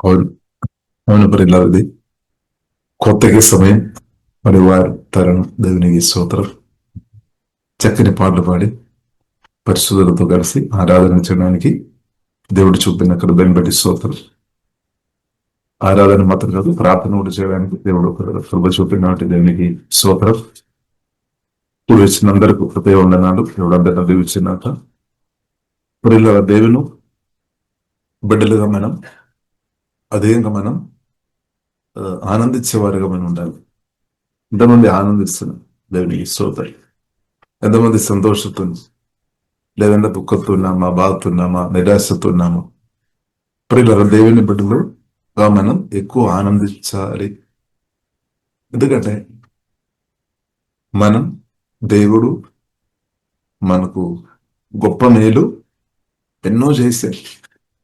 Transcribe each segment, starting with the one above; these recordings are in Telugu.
అవును. అవును ప్రియులారా, కొత్తగా సమయం మరి వారి తరుణం దేవునికి స్తోత్రం. చక్కని పాటలు పాడి పరిశుద్ధులతో కలిసి ఆరాధన చేయడానికి దేవుడు చూపిన కృపను బట్టి స్తోత్రం. ఆరాధన మాత్రం కాదు, ప్రార్థన కూడా చేయడానికి దేవుడు కృప చూపినటువంటి దేవునికి స్తోత్రం. ఇప్పుడు వచ్చిన అందరికీ కృపయ ఉండనాడు. దేవుడు అందరినీ దీవించినాక ప్రియులారా, దేవుని బిడ్డలుగా మనం అదేంగా మనం ఆనందించేవారుగా మనం ఉండాలి. ఎంతమంది ఆనందిస్తున్నాం దేవునికి స్తోత్రం. ఎంతమంది సంతోషిస్తుంది, లేదంటే దుఃఖంతో ఉన్నామా, బాధతో ఉన్నామా, నిరాశతో ఉన్నామా? ప్రియులారా, దేవుని బిడ్డలుగా మనం ఎక్కువ ఆనందించాలి. ఎందుకంటే మనం దేవుడు మనకు గొప్ప మేలు ఎన్నో చేశారు.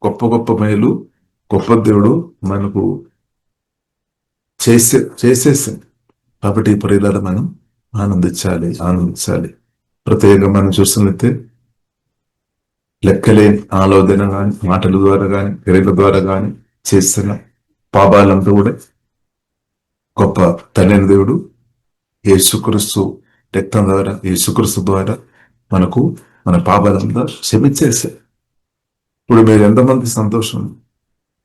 గొప్ప గొప్ప మేలు గొప్ప దేవుడు మనకు చేసేసాం. కాబట్టి ప్రియులారా, మనం ఆనందించాలి. ప్రత్యేకంగా మనం చూస్తున్నట్టే లెక్కలేని ఆలోచన కానీ, మాటల ద్వారా కానీ, క్రియల ద్వారా కానీ చేస్తున్న పాపాలంతా కూడా గొప్ప తండ్రి దేవుడు యేసుక్రీస్తు రక్తం ద్వారా, యేసుక్రీస్తు ద్వారా మనకు మన పాపాలంతా క్షమించేశారు. ఇప్పుడు మీరు ఎంతమంది సంతోషం,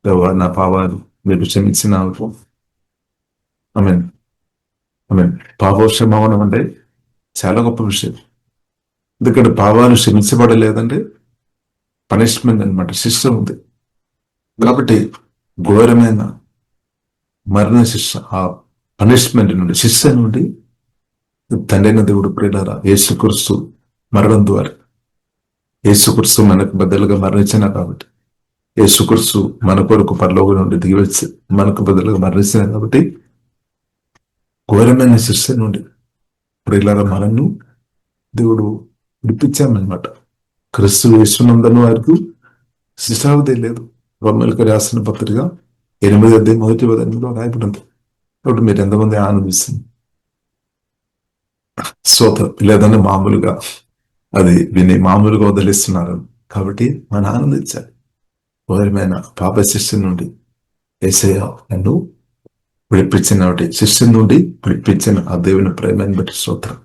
దేవా నా పాపాలు మీరు క్షమించిన ఆమేన్. ఆమేన్. పాపక్షమాపణం అంటే చాలా గొప్ప విషయం. ఎందుకంటే పాపాలు క్షమించబడలేదంటే పనిష్మెంట్ అనమాట, శిక్ష ఉంది. కాబట్టి ఘోరమైన మరణ శిక్ష, ఆ పనిష్మెంట్ నుండి, శిక్ష నుండి తండ్రైన దేవుడు ప్రియులారా యేసుక్రీస్తు మరణం ద్వారా, యేసుక్రీస్తు మనకు బదులుగా మరణించిన కాబట్టి, యేసుక్రీస్తు మన కొరకు పరలోకం నుండి దిగివచ్చి మనకు బదులుగా మరణించిన కాబట్టి ఘోరమైన శిక్ష నుండి ప్రియులారా మనను దేవుడు విడిపించామన్నమాట. క్రీస్తు యేసునందన వారికి శిక్షావధి లేదు. రోమీయులకు రాసిన పత్రిక 8:1 రాయబడింది. కాబట్టి మీరు ఎంతమంది ఆనందిస్తుంది స్తోత్రం. లేదని మామూలుగా అది విని మామూలుగా వదిలిస్తున్నారు. కాబట్టి మనం ఆనందించాలి. ఘోరమైన పాప శిక్ష నుండి యేసయ్య నన్ను విడిపించిన శిక్ష నుండి విడిపించిన ఆ దేవుని ప్రేమను బట్టి స్తోత్రం.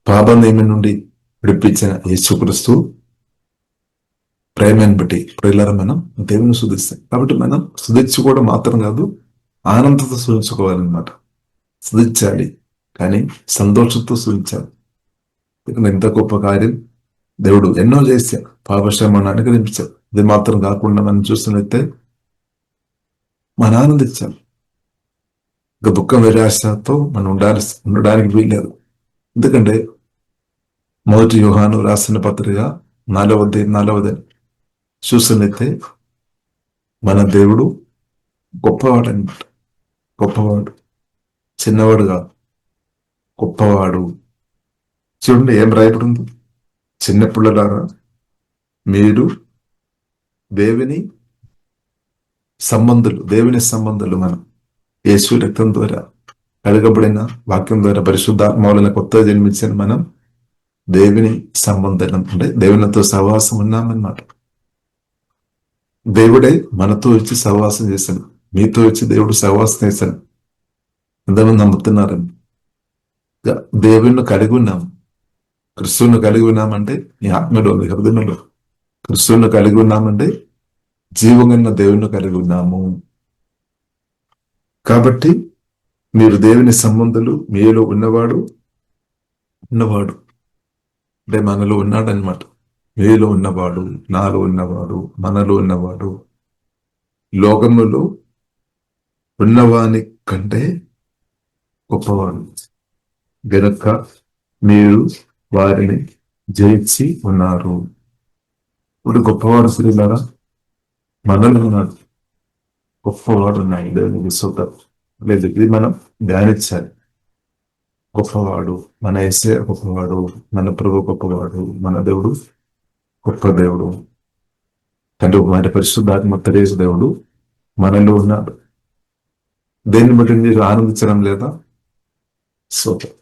పాప నియమం నుండి విడిపించిన యేసుక్రీస్తు ప్రేమను బట్టి ప్రియులారా మనం దేవుని స్తుతిస్తాం. కాబట్టి మనం స్తుతించుకోవడం మాత్రం కాదు, ఆనందంతో స్తుతించుకోవాలన్నమాట. స్తుతించాలి, కానీ సంతోషంతో స్తుతించాలి. ఎంత గొప్ప కార్యం దేవుడు ఎన్నో చేశాం, పాపక్షమాన్ని అనుగ్రహించాం. ఇది మాత్రం కాకుండా మనం చూస్తున్నట్టే మనం ఆనందించాలి. ఇంకా దుఃఖం నిరాశతో మనం ఉండడానికి వీల్లేదు. ఎందుకంటే మొదటి యోహాను రాసిన పత్రిక 4:4 చూస్తున్నట్టే మన దేవుడు గొప్పవాడు అనమాట. గొప్పవాడు, చిన్నవాడు కాదు, గొప్పవాడు. చూడండి ఏం రాయబడింది, చిన్న పిల్లలారా మీరు దేవుని సంబంధులు మనం యేసు రక్తం ద్వారా కడగబడిన వాక్యం ద్వారా పరిశుద్ధాత్మ వలన కొత్తగా జన్మించిన మనం దేవుని సంబంధం, అంటే దేవునితో సహవాసం ఉన్నామన్నమాట. దేవుడే మనతో వచ్చి సహవాసం చేశాను, మీతో వచ్చి దేవుడు సహవాసం చేశాను. ఎంతమంది నమ్ముతున్నారని? దేవుణ్ణి కలిగి ఉన్నాం, క్రిస్తువుని కలిగి ఉన్నామంటే నీ ఆత్మలో, నీ హృదయంలో క్రిస్తువుని కలిగి ఉన్నామంటే జీవమున్న దేవుణ్ణి కలిగి ఉన్నాము. కాబట్టి మీరు దేవుని సంబంధులు, మీలో ఉన్నవాడు అంటే మనలో ఉన్నాడనమాట. మీలో ఉన్నవాడు, నాలో ఉన్నవాడు, మనలో ఉన్నవాడు లోకములో ఉన్నవాని కంటే గొప్పవాడు గనుక మీరు వారిని జయించి ఉన్నారు. ఇప్పుడు గొప్పవాడు శ్రీలారా మనలో ఉన్నాడు, గొప్పవాడు ఉన్నాయి. దేవునికి స్తోత్రం. లేదు, ఇది మనం ధ్యానించాలి. గొప్పవాడు మన యేసయ్య, గొప్పవాడు మన ప్రభు, గొప్పవాడు మన దేవుడు, గొప్ప దేవుడు తండ్రి మన పరిశుద్ధాత్మ త్రియేక దేవుడు మనలో ఉన్నాడు. దేన్ని బట్టి మీరు ఆనందించడం లేదా? స్తోత్రం.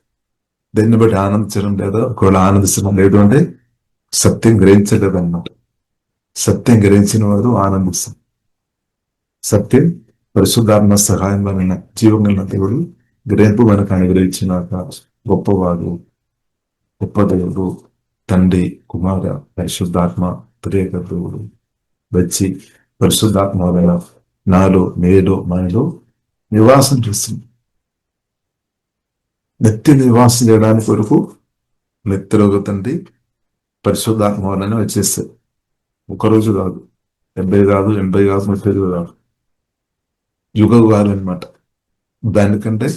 దేన్ని బట్టి ఆనందించడం లేదా? ఒకవేళ ఆనందించడం లేదు అంటే సత్యం గ్రహించలేదు అన్నమాట. సత్యం గ్రహించిన వారు ఆనందిస్తారు. సత్యం పరిశుద్ధాత్మ సహాయం వలన జీవం గల దేవుడు గ్రహింపు మనకు అనుగ్రహించినాక గొప్పవాడు, గొప్ప దేవుడు, తండ్రి, కుమార, పరిశుద్ధాత్మ త్రియేక దేవుడు వచ్చి పరిశుద్ధాత్మ వలన నాలో, నేలో, మనలో నివాసం చేస్తుంది. నిత్య నివాసం చేయడానికి వరకు నిత్యలోక తండ్రి పరిశుద్ధాత్మ వలన వచ్చేస్తారు. ఒకరోజు కాదు, 70 కాదు, 80 కాదు, 30 కాదు, యుగాలు అనమాట. దానికంటే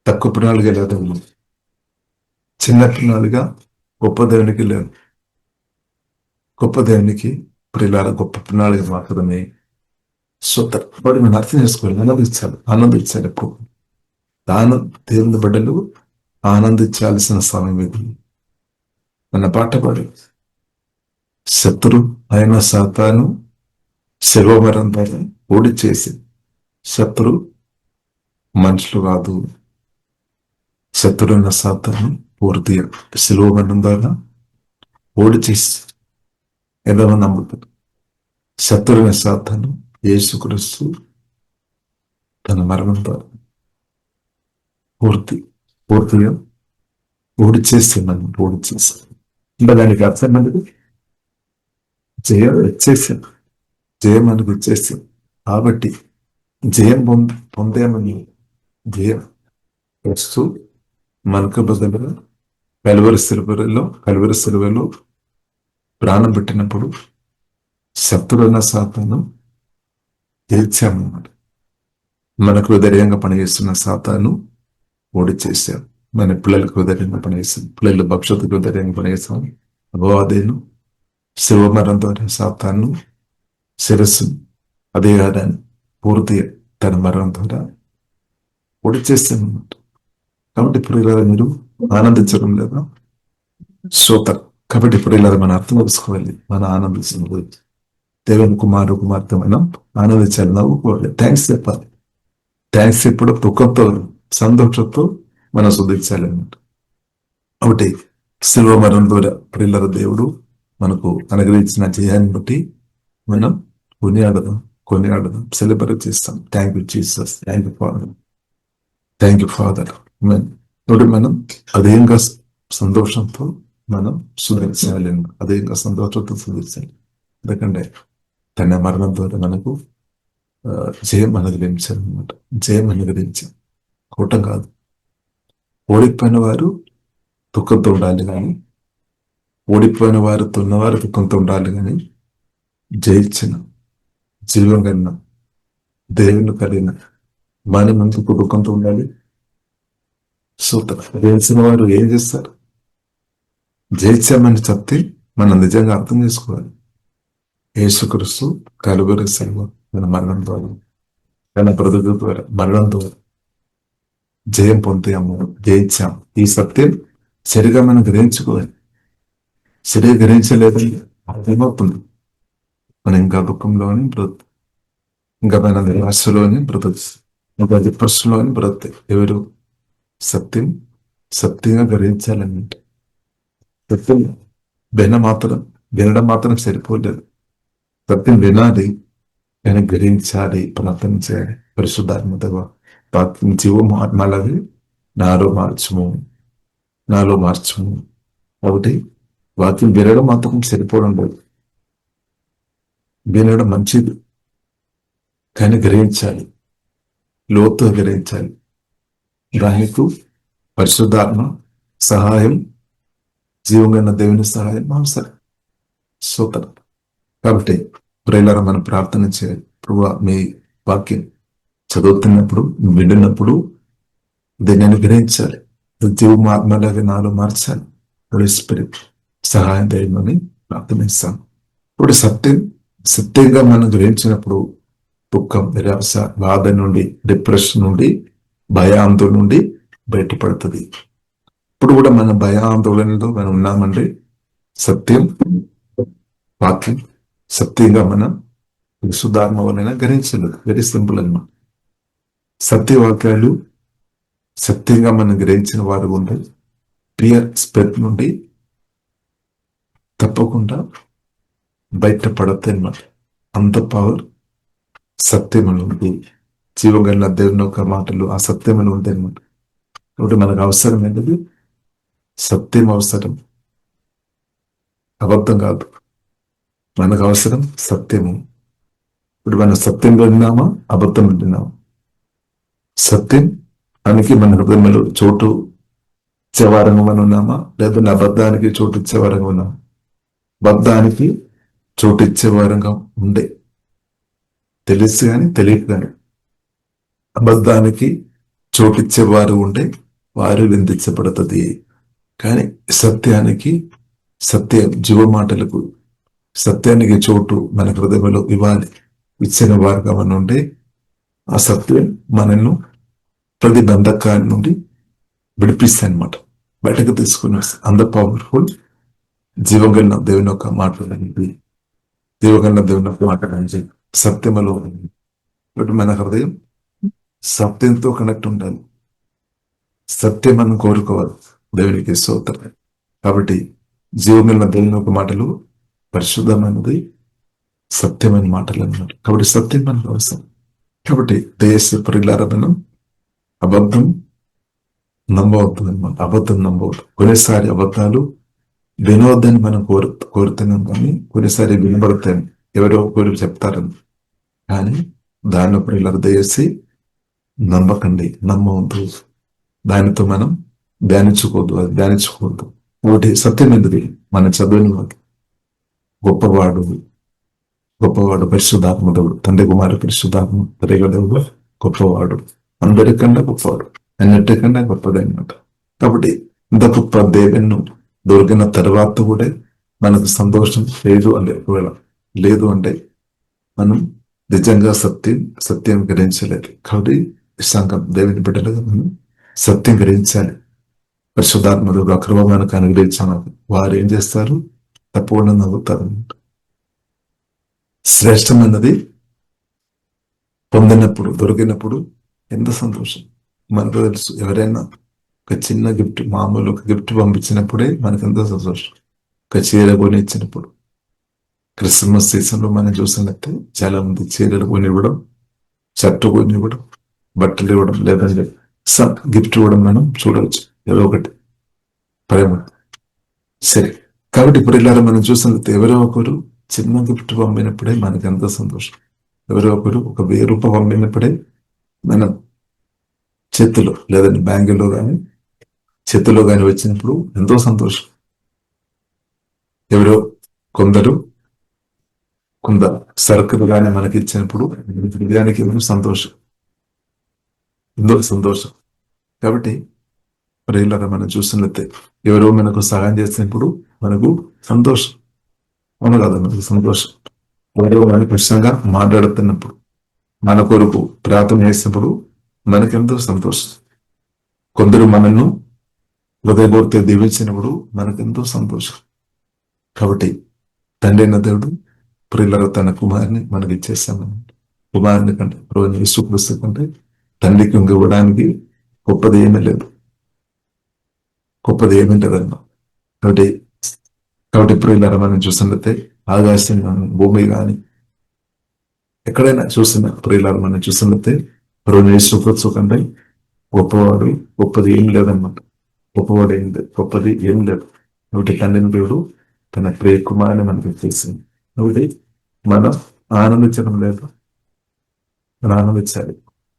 తక్కువ ప్రణాళిక లేదు, చిన్న ప్రణాళిక గొప్ప దేవునికి లేదు. గొప్ప దేవునికి ప్రియులార గొప్ప ప్రణాళిక మాత్రమే. వాడు మనం అర్థం చేసుకోవాలి, ఆనందించాలి. ఎప్పుడు దేవుని బిడ్డలు ఆనందించాల్సిన సమయం ఇది. మన పాట పాడు, శత్రు అయిన సాతాను శిల్వమరం ద్వారా ఓడి చేసి, శత్రు మనుషులు కాదు, శత్రువున్న సాతాను పూర్తిగా శిల్వమరం ద్వారా ఓడి చేసి ఎలా నమ్ముతారు. శత్రువున్న సాతాను యేసుక్రీస్తు తన మరణం ద్వారా పూర్తిగా ఓడి చేస్తున్నాను. ఓడి చేస్తాను ఇంకా దానికి అర్థం అనేది జయం వచ్చేసాను, జయం మనకు వచ్చేసాను. కాబట్టి జయం పొందామని జయం వస్తూ మనకు బదులుగా కలువరి సిలువలో ప్రాణం పెట్టినప్పుడు శత్రువున్న సాతాను గెలిచామన్నమాట. మనకు హృదయంగా పనిచేస్తున్న సాతాను ఓడి చేశాం. మన పిల్లలకు హృదయంగా పనిచేస్తాం, పిల్లల భవిష్యత్తుకు హృదయంగా పనిచేస్తాం. అపవాదేను శివమరం ద్వారా సాతాను శిరస్సు అధికారాన్ని పూర్తిగా తన మరణం ద్వారా ఓడి చేస్తామన్నమాట. కాబట్టి ఇప్పుడు ఇలా మీరు ఆనందించడం లేదా శ్రోతరు. కాబట్టి ఇప్పుడు ఇలా మనం అర్థం తెలుసుకోవాలి, మన ఆనందించడం దేవుని కుమార్తె మనం ఆనందించాలి, నవ్వుకోవాలి, థ్యాంక్స్ చెప్పాలి. థ్యాంక్స్ ఎప్పుడు దుఃఖంతో సంతోషంతో మనం శుద్ధించాలి అన్నమాట. ఒకటి శిలువ మరణం ద్వారా ప్రియుల దేవుడు మనకు అనుగ్రహించిన జయాన్ని బట్టి మనం కొనియాడదాం, సెలబ్రేట్ చేస్తాం. Thank you Jesus, thank you father. ఇప్పుడు మనం అదేంగా సంతోషంతో మనం శుద్ధించాలి, అదేంగా సంతోషంతో శుద్ధించాలి. ఎందుకంటే తన మరణం ద్వారా మనకు జయం అనుగ్రహించాలన్నమాట. జయం అనుగ్రహించాం, కోటం కాదు. ఓడిపోయిన వారు దుఃఖంతో ఉండాలి కానీ, ఓడిపోయిన వారు తున్నవారు దుఃఖంతో ఉండాలి కానీ, జయించిన జీవం కన్న దేవుని కలిగిన మన ముందుకు దుఃఖంతో ఉండాలి. గెలిచిన వారు ఏం చేస్తారు? జయించామని చెప్తే మనం నిజంగా అర్థం చేసుకోవాలి. యేసుక్రీస్తు కలువరి సిలువ మన మరణం ద్వారా, తన బ్రతుకు ద్వారా, మరణం ద్వారా జయం పొందాము, జయించాం. ఈ సత్యం సరిగా మనం గ్రహించుకోవాలి. సరిగా గ్రహించలేదని ఏమవుతుంది? మనం ఇంకా దుఃఖంలోని బ్రతు, ఇంకా మన నిరాశలోని బ్రతు, ఇంకా డిప్రెషన్లోని బ్రతు. ఎవరు సత్యంగా గ్రహించాలన్నమాట. సత్యం వినడం మాత్రం సరిపోలేదు. సత్యం వినాలి, నేను గ్రహించాలి, ప్రార్థన చేయాలి. పరిశుద్ధాత్మ జీవం ఆత్మలవి నాలో మార్చము. ఒకటి వాక్యం వినడం మాత్రం సరిపోవడం లేదు. వినడం మంచిది కానీ గ్రహించాలి, లోతుగా గ్రహించాలి. దానికి పరిశుద్ధాత్మ సహాయం, జీవంగా దేవుని సహాయం అవసరం. సూత్రం. కాబట్టి ప్రియులారా మనం ప్రార్థన చేయాలి. ప్రభువా, మీ వాక్యం చదువుతున్నప్పుడు, వింటున్నప్పుడు దీన్ని అనుగ్రహించాలి. జీవం ఆత్మలాగా నాలో మార్చాలి. హోలీ స్పిరిట్ సహాయం దయమని ప్రార్థనిస్తాం. ఇప్పుడు సత్యంగా మనం గ్రహించినప్పుడు దుఃఖం, నిరాశ, బాధ నుండి, డిప్రెషన్ నుండి, భయాందోళన నుండి బయటపడుతుంది. ఇప్పుడు కూడా మన భయాందోళనలో మనం ఉన్నామంటే వాక్యం సత్యంగా మనం విశుద్ధాత్మ వలన గ్రహించలేదు. వెరీ సింపుల్ అన్నమాట. సత్యవాక్యాలు సత్యంగా మనం గ్రహించిన వారు ఉంటే పియర్ స్పిరిట్ నుండి తప్పకుండా బయటపడతాయి అన్నమాట. అంత పవర్ సత్యములు ఉంది. జీవగల దేవుని యొక్క మాటలు ఆ సత్యములు ఉంది అనమాట. కాబట్టి మనకు అవసరం ఏంటది? సత్యం అవసరం, అబద్ధం కాదు. మనకు అవసరం సత్యము. ఇప్పుడు మనం సత్యంలో విన్నామా, అబద్ధం విన్నామా? సత్యం దానికి మన హృదయంలో చోటు ఇచ్చేవారంగా మనం ఉన్నామా, లేదంటే అబద్ధానికి చోటు ఇచ్చేవారంగా ఉన్నామా? అబద్ధానికి చోటు ఇచ్చేవారంగా ఉండే, తెలిసి కానీ తెలియక కానీ అబద్ధానికి చోటిచ్చేవారు ఉంటే వారు విందించబడుతుంది. కానీ సత్యానికి, సత్య జీవ మాటలకు, సత్యానికి చోటు మన హృదయంలో ఇవ్వాలి. ఇచ్చిన వారుగా మనం ఉంటే ఆ సత్యం మనల్ని ప్రతి బంధకాల నుండి విడిపిస్తాయి అనమాట, బయటకు తీసుకుని వస్తాయి. అంత పవర్ఫుల్ జీవగల దేవుని యొక్క మాట్లాడండి, జీవగల దేవుని యొక్క మాట్లాడండి సత్యములో. కాబట్టి మన హృదయం సత్యంతో కనెక్ట్ ఉండాలి. సత్యం మనం కోరుకోవాలి. దేవునికి స్తోత్రం. కాబట్టి జీవగల దేవుని యొక్క మాటలు పరిశుద్ధమైనది, సత్యమైన మాటలు అన్నమాట. కాబట్టి సత్యం మనకు అవసరం. కాబట్టి దేశ పరిలారమనం అబద్ధం నమ్మవద్దు అనమాట. అబద్ధం నమ్మవద్దు. కొన్నిసారి అబద్ధాలు వినవద్దని మనం కోరుతున్నాం, కానీ కొన్నిసారి వినబడతాయని ఎవరో ఒకరు చెప్తారని. కానీ దాన్ని ప్రియులకు దయచేసి నమ్మకండి, నమ్మవద్దు. దానితో మనం ధ్యానించుకోవద్దు, అది ధ్యానించుకోవద్దు. ఒకటి సత్యం ఎందుకు? మన చదువుని వాడు గొప్పవాడు, గొప్పవాడు పరిశుద్ధాత్మ దేవుడు, తండ్రి కుమారు పరిశుద్ధాత్మ దేవుడు గొప్పవాడు, అందరికన్నా గొప్పవాడు, అన్నిటికన్నా గొప్పదన్నమాట. కాబట్టి ఇంత గొప్ప దేవుని దొరికిన తర్వాత కూడా మనకు సంతోషం లేదు అంటే, ఒకవేళ లేదు అంటే మనం నిజంగా సత్యం గ్రహించలేదు. కాబట్టి సంఘం దేవుని బిడ్డలుగా మనం సత్యం గ్రహించాలి. పరిశుద్ధాత్మ దేవుడు అకృప మనకు అనుగ్రహించాలి. వారు ఏం చేస్తారు? తప్పకుండా నవ్వుతారు. శ్రేష్టమైనది పొందినప్పుడు, దొరికినప్పుడు ఎంత సంతోషం. మనకు తెలుసు, ఎవరైనా ఒక చిన్న గిఫ్ట్, మామూలు ఒక గిఫ్ట్ పంపించినప్పుడే మనకు ఎంత సంతోషం. ఒక చీర కొని ఇచ్చినప్పుడు, క్రిస్మస్ సీజన్లో మనం చూసినట్టే చాలా మంది చీరలు కొనివ్వడం, షర్టు కొనివ్వడం, బట్టలు ఇవ్వడం, లేదంటే గిఫ్ట్ ఇవ్వడం మనం చూడవచ్చు. ఏదో ఒకటి ప్రేమ. సరే, కాబట్టి ఇప్పుడు ఇలా మనం చూసినట్టు ఎవరో ఒకరు చిన్న గిఫ్ట్ పంపినప్పుడే మనకి ఎంతో సంతోషం. ఎవరో ఒకరు ఒక 1000 రూపాయలు పంపినప్పుడే మన చేతిలో, లేదంటే బ్యాంకులో కానీ చేతిలో కానీ వచ్చినప్పుడు ఎంతో సంతోషం. ఎవరో కొందరు సరుకులు కానీ మనకి ఇచ్చినప్పుడు హృదయానికి ఎంతో సంతోషం, ఎంతో సంతోషం. కాబట్టి ప్రియులారా మనం చూసినట్లయితే ఎవరో మనకు సహాయం చేసినప్పుడు మనకు సంతోషం, అవును కదా? మనకు సంతోషం. ఎవరో మనకు కష్టంగా మాట్లాడుతున్నప్పుడు, మన కొరకు ప్రార్థన చేసినప్పుడు మనకెంతో సంతోషం. కొందరు మనల్ని హృదయపూర్తిగా దీవించినప్పుడు మనకెంతో సంతోషం. కాబట్టి తండ్రి అయిన దేవుడు ప్రియులారా తన కుమారుని మనకి ఇచ్చేస్తామని, కుమారుని కంటే, రోజు యేసుక్రీస్తు కంటే తండ్రికి ఇవ్వడానికి గొప్పది ఏమీ లేదు, గొప్పది ఏమీ లేదన్నా. కాబట్టి ప్రియులారా మనం చూసినట్లయితే ఆకాశం కానీ, భూమి కానీ, ఎక్కడైనా చూసిన ప్రియులారా మనం చూసినట్లయితే రోజు యేసుక్రీస్తు కంటే గొప్పవాడు, గొప్పది ఏం లేదన్నమాట. గొప్పవాడు ఏం లేదు, గొప్పది ఏం లేదు. కాబట్టి తండ్రిని దేవుడు తన ప్రియ కుమారుని మనకి ఇచ్చేసింది. కాబట్టి మనం ఆనందించడం లేదు, మనం ఆనందించాలి.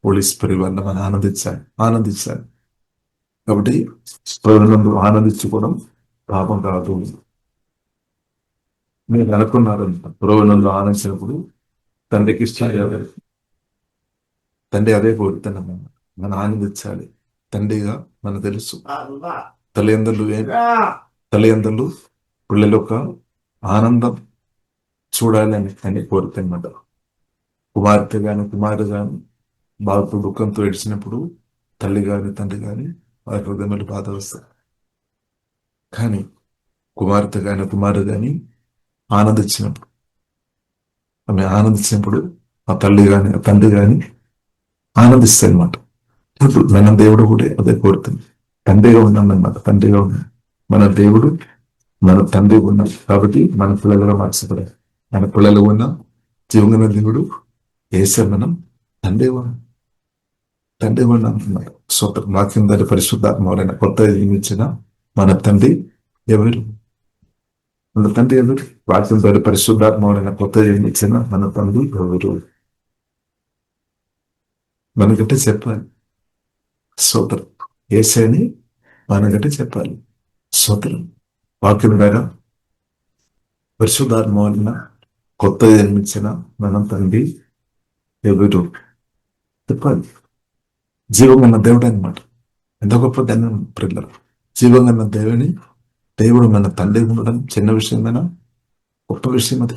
పోలీస్ పరివారణ మనం ఆనందించాలి. కాబట్టి ప్రభువునందు ఆనందించుకోవడం పాపం కాదు. మీరు అనుకున్నారంట, ప్రభువునందు ఆనందించినప్పుడు తండ్రికి ఇష్టం. తండ్రి అదే కోరుతున్నాం, మనం ఆనందించాలి. తండ్రిగా మనకు తెలుసు తల్లిదండ్రులు పిల్లల యొక్క ఆనందం చూడాలి అని కోరుతున్నమాట. కుమార్తె కానీ కుమారుడు కానీ బాధతో దుఃఖంతో ఏడ్చినప్పుడు తల్లి కానీ తండ్రి కానీ వారి హృదయంలో బాధ వస్తారు. కానీ కుమార్తె కానీ కుమారుడు కానీ ఆమె ఆనందించినప్పుడు ఆ తల్లి కానీ ఆ తండ్రి కానీ ఆనందిస్తాయి అన్నమాట. ఇప్పుడు మన దేవుడు కూడా అదే కోరుతుంది. తండ్రిగా ఉన్నాం అన్నమాట, తండ్రిగా ఉన్నాం. మన దేవుడు మన తండ్రి ఉన్నాం. కాబట్టి మన పిల్లలుగా మార్చబడాలి. మన పిల్లలు ఉన్న జీవన దేవుడు ఏసే మనం తండ్రి తండ్రి కూడా అంటున్నారు. స్తోత్రం. వాక్యం ద్వారా పరిశుద్ధాత్మ కొత్త నియమించిన మన తండ్రి ఎవరు? మన తండ్రి ఎవరు? వాక్యం ద్వారా పరిశుద్ధాత్మ కొత్త నియమించిన మన తండ్రి ఎవరు? మనకంటే చెప్పాలి. స్తోత్రం. ఏసైని మనకంటే చెప్పాలి. స్తోత్రం. వాక్యం ద్వారా పరిశుద్ధాత్మ కొత్త జన్మించిన మన తండ్రి ఎవరు చెప్పాలి. జీవమున్న దేవుడు అనమాట. ఎంత గొప్ప ధన్యం ప్రిల్లర్. జీవమున్న దేవుడు మన తండ్రి ఉండడం చిన్న విషయమైనా గొప్ప విషయం అది.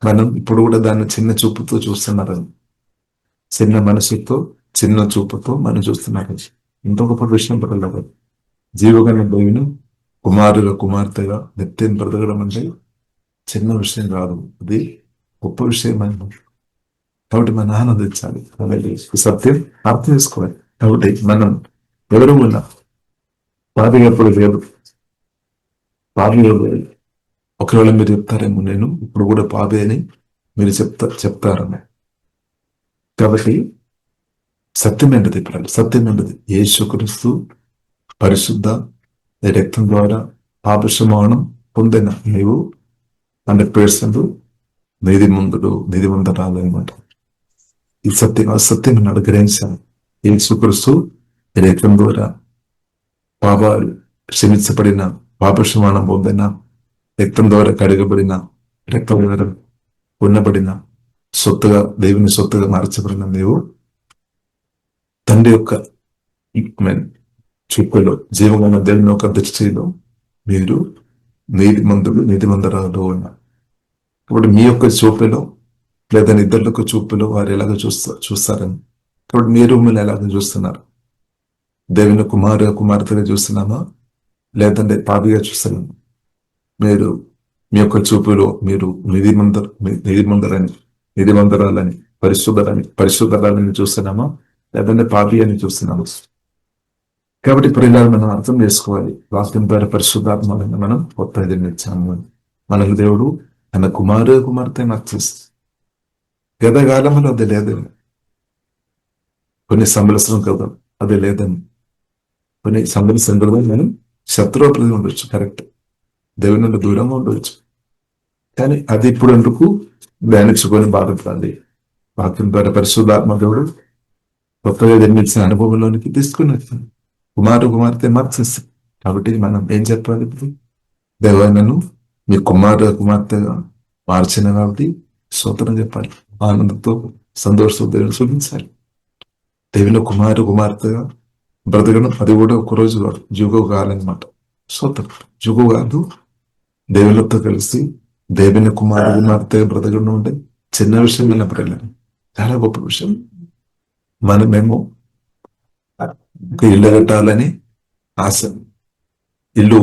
మనం ఇప్పుడు కూడా దాన్ని చిన్న చూపుతో చూస్తున్నారు. చిన్న మనసుతో చిన్న చూపుతో మనం చూస్తున్నారు. ఎంత గొప్ప విషయం ప్రిల్లర్. జీవగల దేవుని కుమార్తెగా నిత్యం బ్రతకడం అంటే చిన్న విషయం కాదు, అది గొప్ప విషయం అన్నమాట. కాబట్టి మనం ఆనందించాలి. సత్యం అర్థం చేసుకోవాలి. కాబట్టి మనం ఎవరు ఉన్నా పాపి ఎప్పుడు లేదు. పాపి లేదు. ఒకవేళ మీరు చెప్తారేమో నేను ఇప్పుడు కూడా పాపి అని మీరు చెప్తారని. కాబట్టి సత్యమైనది సత్యమైనది యేసుక్రీస్తు పరిశుద్ధ రక్తం ద్వారా పాప క్షమాపణ పొందిన నీవు 100% నీతిమంతురాలన్నమాట. ఈ సత్యం నాడు గ్రహించాను. యేసుక్రీస్తు రక్తం ద్వారా పాపాలు క్షమించబడిన పాప క్షమాపణ పొందిన రక్తం ద్వారా కడగబడిన రక్తం ద్వారా ఉన్నబడిన సొత్తుగా దేవుని సొత్తుగా మార్చబడిన నీవు తండ్రి యొక్క చూపులో జీవమైన దేవుని యొక్క దృష్టిలో మీరు నీతిమంతురాలు అన్నారు. కాబట్టి మీ యొక్క చూపులో లేదా ఇద్దరులకు చూపులో వారు ఎలాగ చూస్తారని. కాబట్టి మీరు మిమ్మల్ని ఎలాగ చూస్తున్నారు? దేవుని కుమార్తెగా చూస్తున్నామా లేదంటే పాపిగా చూస్తున్నామా? మీరు మీ యొక్క చూపులో మీరు నీతిమంతురాలని పరిశుద్ధరాలని చూస్తున్నామా లేదంటే పాపి అని చూస్తున్నామా? కాబట్టి పరిణామం మనం అర్థం చేసుకోవాలి. వాక్యం ద్వారా పరిశుద్ధాత్మలను మనం కొత్త జన్మించాము. మనకు దేవుడు తన కుమార్తె నచ్చేస్తుంది. గతకాలంలో అది లేదని, కొన్ని సంవత్సరం కదా అది లేదని, కొన్ని సంవత్సరం కదా మనం శత్రువులు ఉండొచ్చు, కరెక్ట్, దేవుని నుండి దూరంగా ఉండవచ్చు. కానీ అది ఇప్పుడు ఎందుకు ధ్యానించుకొని బాధపడాలి? వాక్యం ద్వారా పరిశుద్ధాత్మ దేవుడు కొత్తగా జన్మించిన అనుభవంలోనికి తీసుకుని వచ్చాను. కుమార్తె మార్చేస్తుంది. కాబట్టి మనం ఏం చెప్పాలి? ఇప్పుడు దేవాలను మీ కుమార్తెగా మార్చిన కాబట్టి స్తోత్రం చెప్పాలి. ఆనందంతో సంతోషంతో దేవుని చూపించాలి. దేవుని కుమార్తెగా బ్రతకడం అది కూడా ఒకరోజు కాదు, యుగకాలన్నమాట. స్తోత్రం. యుగం కాదు, దేవునితో కలిసి దేవుని కుమార్తెగా బ్రతకడం అంటే చిన్న విషయం వెళ్ళలేదు, చాలా గొప్ప విషయం. మనమేమో ఒక ఇల్లు కట్టాలని ఆశ. ఇల్లు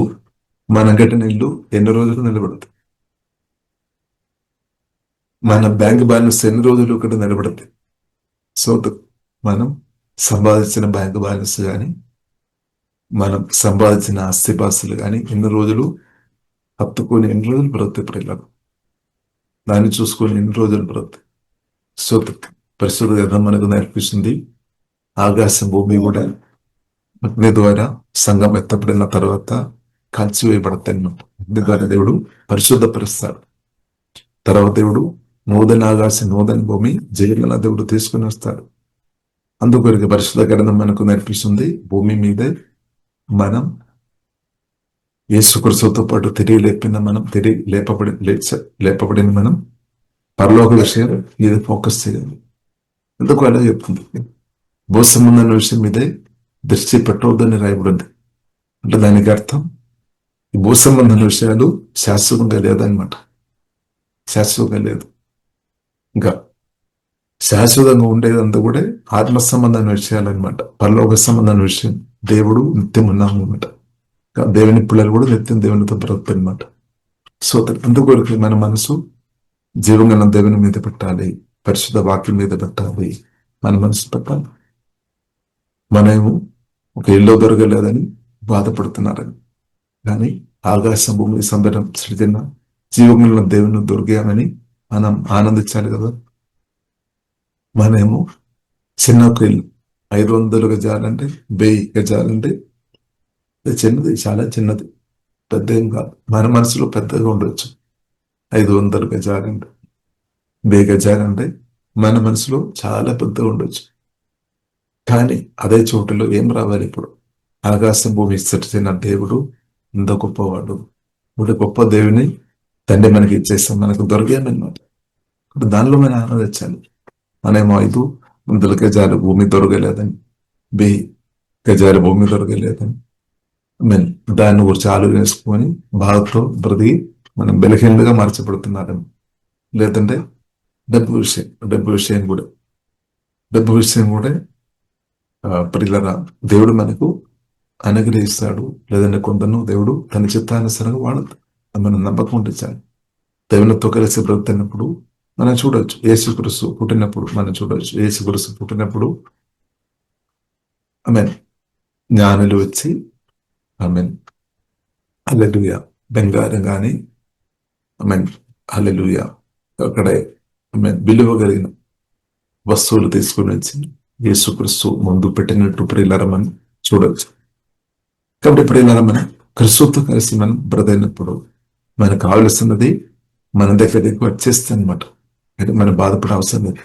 మనం కట్టిన ఇల్లు ఎన్ని రోజులు నిలబడుతుంది? మన బ్యాంక్ బ్యాలెన్స్ ఎన్ని రోజులు ఇక్కడ నిలబడుతుంది? సో మనం సంపాదించిన బ్యాంక్ బ్యాలెన్స్ కానీ మనం సంపాదించిన ఆస్తిపాస్తులు కానీ ఎన్ని రోజులు హత్తుకొని ఎన్ని రోజులు బ్రతుకు పిల్లలు దాన్ని చూసుకొని ఎన్ని రోజులు బ్రతుకు. సో పరిశుద్ధ గ్రంథం మనకు నేర్పిస్తుంది ఆకాశం భూమి కూడా అగ్ని ద్వారా సంఘం ఎత్తపడిన తర్వాత కాల్చివేయబడతాయి. అగ్ని ద్వారా దేవుడు పరిశుద్ధపరుస్తాడు. తర్వాత దేవుడు నూతన ఆకాశం నూతన భూమి జయగల దేవుడు తీసుకుని వస్తాడు. అందుకొరకు పరిశుద్ధ గ్రంథం మనకు నేర్పిస్తుంది భూమి మీదే మనం యేసుక్రీస్తుతో పాటు తిరిగి లేపబడిన మనం పరలోక విషయం మీద ఫోకస్ చేయాలి. ఎందుకు అలా చెప్తుంది? భూ సంబంధమైన విషయం మీదే దృష్టి పెట్టవద్దని రాయబడింది. అంటే దానికి అర్థం ఈ భూ సంబంధమైన విషయాలు శాశ్వతంగా లేదనమాట. శాశ్వతంగా లేదు. ఇంకా శాశ్వతంగా ఉండేదంతా కూడా ఆత్మ సంబంధమైన విషయాలు అనమాట. పరలోక సంబంధమైన విషయం దేవుడు నిత్యం ఉన్నాము అనమాట. దేవుని పిల్లలు కూడా నిత్యం దేవునితో బ్రతుకు అనమాట. సో అందుకొరకు మన మనసు జీవంగా దేవుని మీద పెట్టాలి, పరిశుద్ధ వాక్యం మీద పెట్టాలి, మన మనసు పెట్టాలి. మనము ఒక ఇల్లు దొరకలేదని బాధపడుతున్నారని, కానీ ఆకాశం భూమి సంబరం సృజన జీవములను దేవుని దొరికామని మనం ఆనందించాలి కదా. మనమేమో చిన్న ఒక ఇల్లు 500 గజాలంటే 1000 గజాలంటే ఇది చిన్నది, చాలా చిన్నది, పెద్ద ఏం కాదు. మన మనసులో పెద్దగా ఉండొచ్చు. 500 గజాలంటే 1000 గజాలంటే మన మనసులో చాలా పెద్దగా ఉండొచ్చు. కానీ అదే చోటులో ఏం రావాలి ఇప్పుడు? ఆకాశం భూమి సృష్టించిన దేవుడు ఇంత గొప్పవాడు. ఇప్పుడు గొప్ప దేవుని తండ్రి మనకి ఇచ్చేస్తాం, మనకు దొరికామన్నమాట. ఇప్పుడు దానిలో మనం ఆనందించాలి. మనమేమో 500 గజాలు భూమి దొరకలేదని, 1000 గజాలు భూమి దొరకలేదని మీన్ దాన్ని గురించి ఆలోచించుకొని బాధతో బ్రతికి మనం బలహీనగా మార్చబడుతున్నారని. లేదంటే డబ్బు విషయం కూడా ప్రియులరా, దేవుడు మనకు అనుగ్రహిస్తాడు. లేదంటే కొందరు దేవుడు తన చిత్తానుసారంగా వాడదు. మనం నమ్మకం ఉంటే చాలు. దేవునితో కలిసి బ్రతుకుతున్నప్పుడు మనం చూడవచ్చు. యేసుక్రీస్తు పుట్టినప్పుడు మనం చూడవచ్చు. యేసుక్రీస్తు పుట్టినప్పుడు ఆమె జ్ఞానులు వచ్చి ఆమె హల్లెలూయా బంగారం కానీ ఆమె హల్లెలూయా అక్కడే ఆమె విలువ కలిగిన వస్తువులు తీసుకుని వచ్చి యేసుక్రీస్తు ముందు పెట్టినట్టు ప్రియులరమని చూడవచ్చు. కాబట్టి ప్రియులరమని క్రీస్తుతో కలిసి మనం బ్రతైనప్పుడు మనకు కావలసినది మన దగ్గరకు వచ్చేస్తుంది అనమాట. అంటే మనం బాధపడే అవసరం లేదు.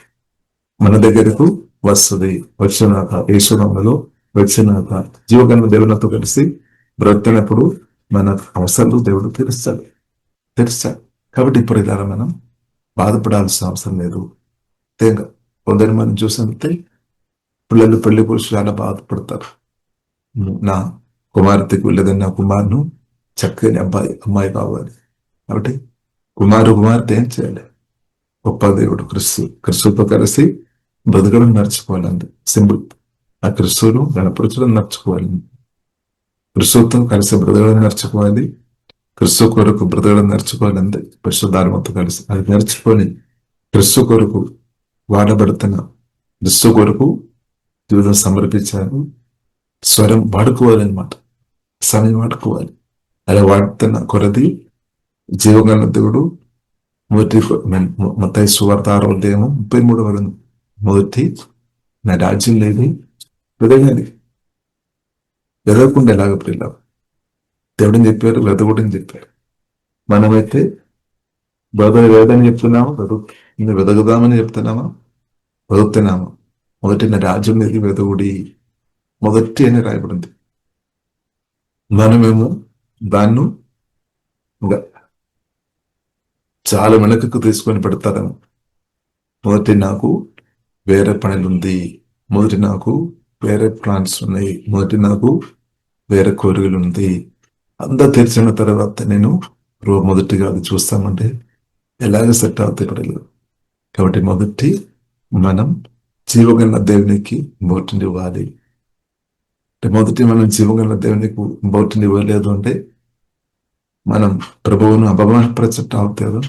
మన దగ్గరకు వస్తుంది. వచ్చినాక యేసునామములో వచ్చినాక జీవగణ దేవునితో కలిసి బ్రతుకుతున్నప్పుడు మన అవసరాలు దేవుడు తీరుస్తాడు. కాబట్టి ఇప్పుడు ఇలా మనం బాధపడాల్సిన అవసరం లేదు. తేగా కొందరు మనం చూసినట్టే పిల్లలు పెళ్లి పురుషులు చాలా బాధపడతారు. నా కుమార్తెకు లేదని నా కుమారును చక్కని అమ్మాయి కావాలి. కాబట్టి కుమార్తె ఏం చేయాలి? గొప్ప దేవుడు క్రిస్తుతో కలిసి బ్రతకడం నడుచుకోవాలండి. సింపుల్. ఆ క్రిస్తును గణపరచడం నడుచుకోవాలి. క్రిస్తుతో కలిసి బ్రతకడం నడుచుకోవాలి. క్రిస్తు కొరకు బ్రతకడం నడుచుకోవాలంటే పరిశుద్ధాత్మతో కలిసి అది నడుచుకొని క్రిస్తు కొరకు వాడబడుతున్న క్రిస్తు కొరకు జీవితం సమర్పించారు. స్వరం వాడుకోవాలన్నమాట. సమయం వాడుకోవాలి. అలా వాడుతున్న కొరది జీవగల దేవుడు మత్తయి సువార్త 6:33 మొదటి నా రాజ్యం లేదు వెదగాలి. వెదగకుండా ఎలాగ ప్రియుల దేవుడని చెప్పారు, వెదగూడని చెప్పారు. మనమైతే వేదని చెప్తున్నామా, వెదగుదామని చెప్తున్నామా, వెదుగుతున్నామా? మొదటి నా రాజ్యం లేదు వెదగుడి మొదటి అని రాయబడింది. మనమేమో దాన్ని చాలా వెనకకు తీసుకొని పెడతారేమో. మొదటి నాకు వేరే పనులుంది, మొదటి నాకు వేరే ప్లాన్స్ ఉన్నాయి, మొదటి నాకు వేరే కోరికలు ఉంది. అంతా తెరిచిన తర్వాత నేను మొదటిగా అది చూస్తామంటే ఎలాగ సెట్ అవుతాయి పడలేదు. కాబట్టి మొదటి మనం జీవగల దేవునికి మొదటిని ఇవ్వాలి. మొదటి మనం జీవగల దేవునికి మొదటిని ఇవ్వలేదు అంటే మనం ప్రభువును అపమానపరచట్టు అవుతారు.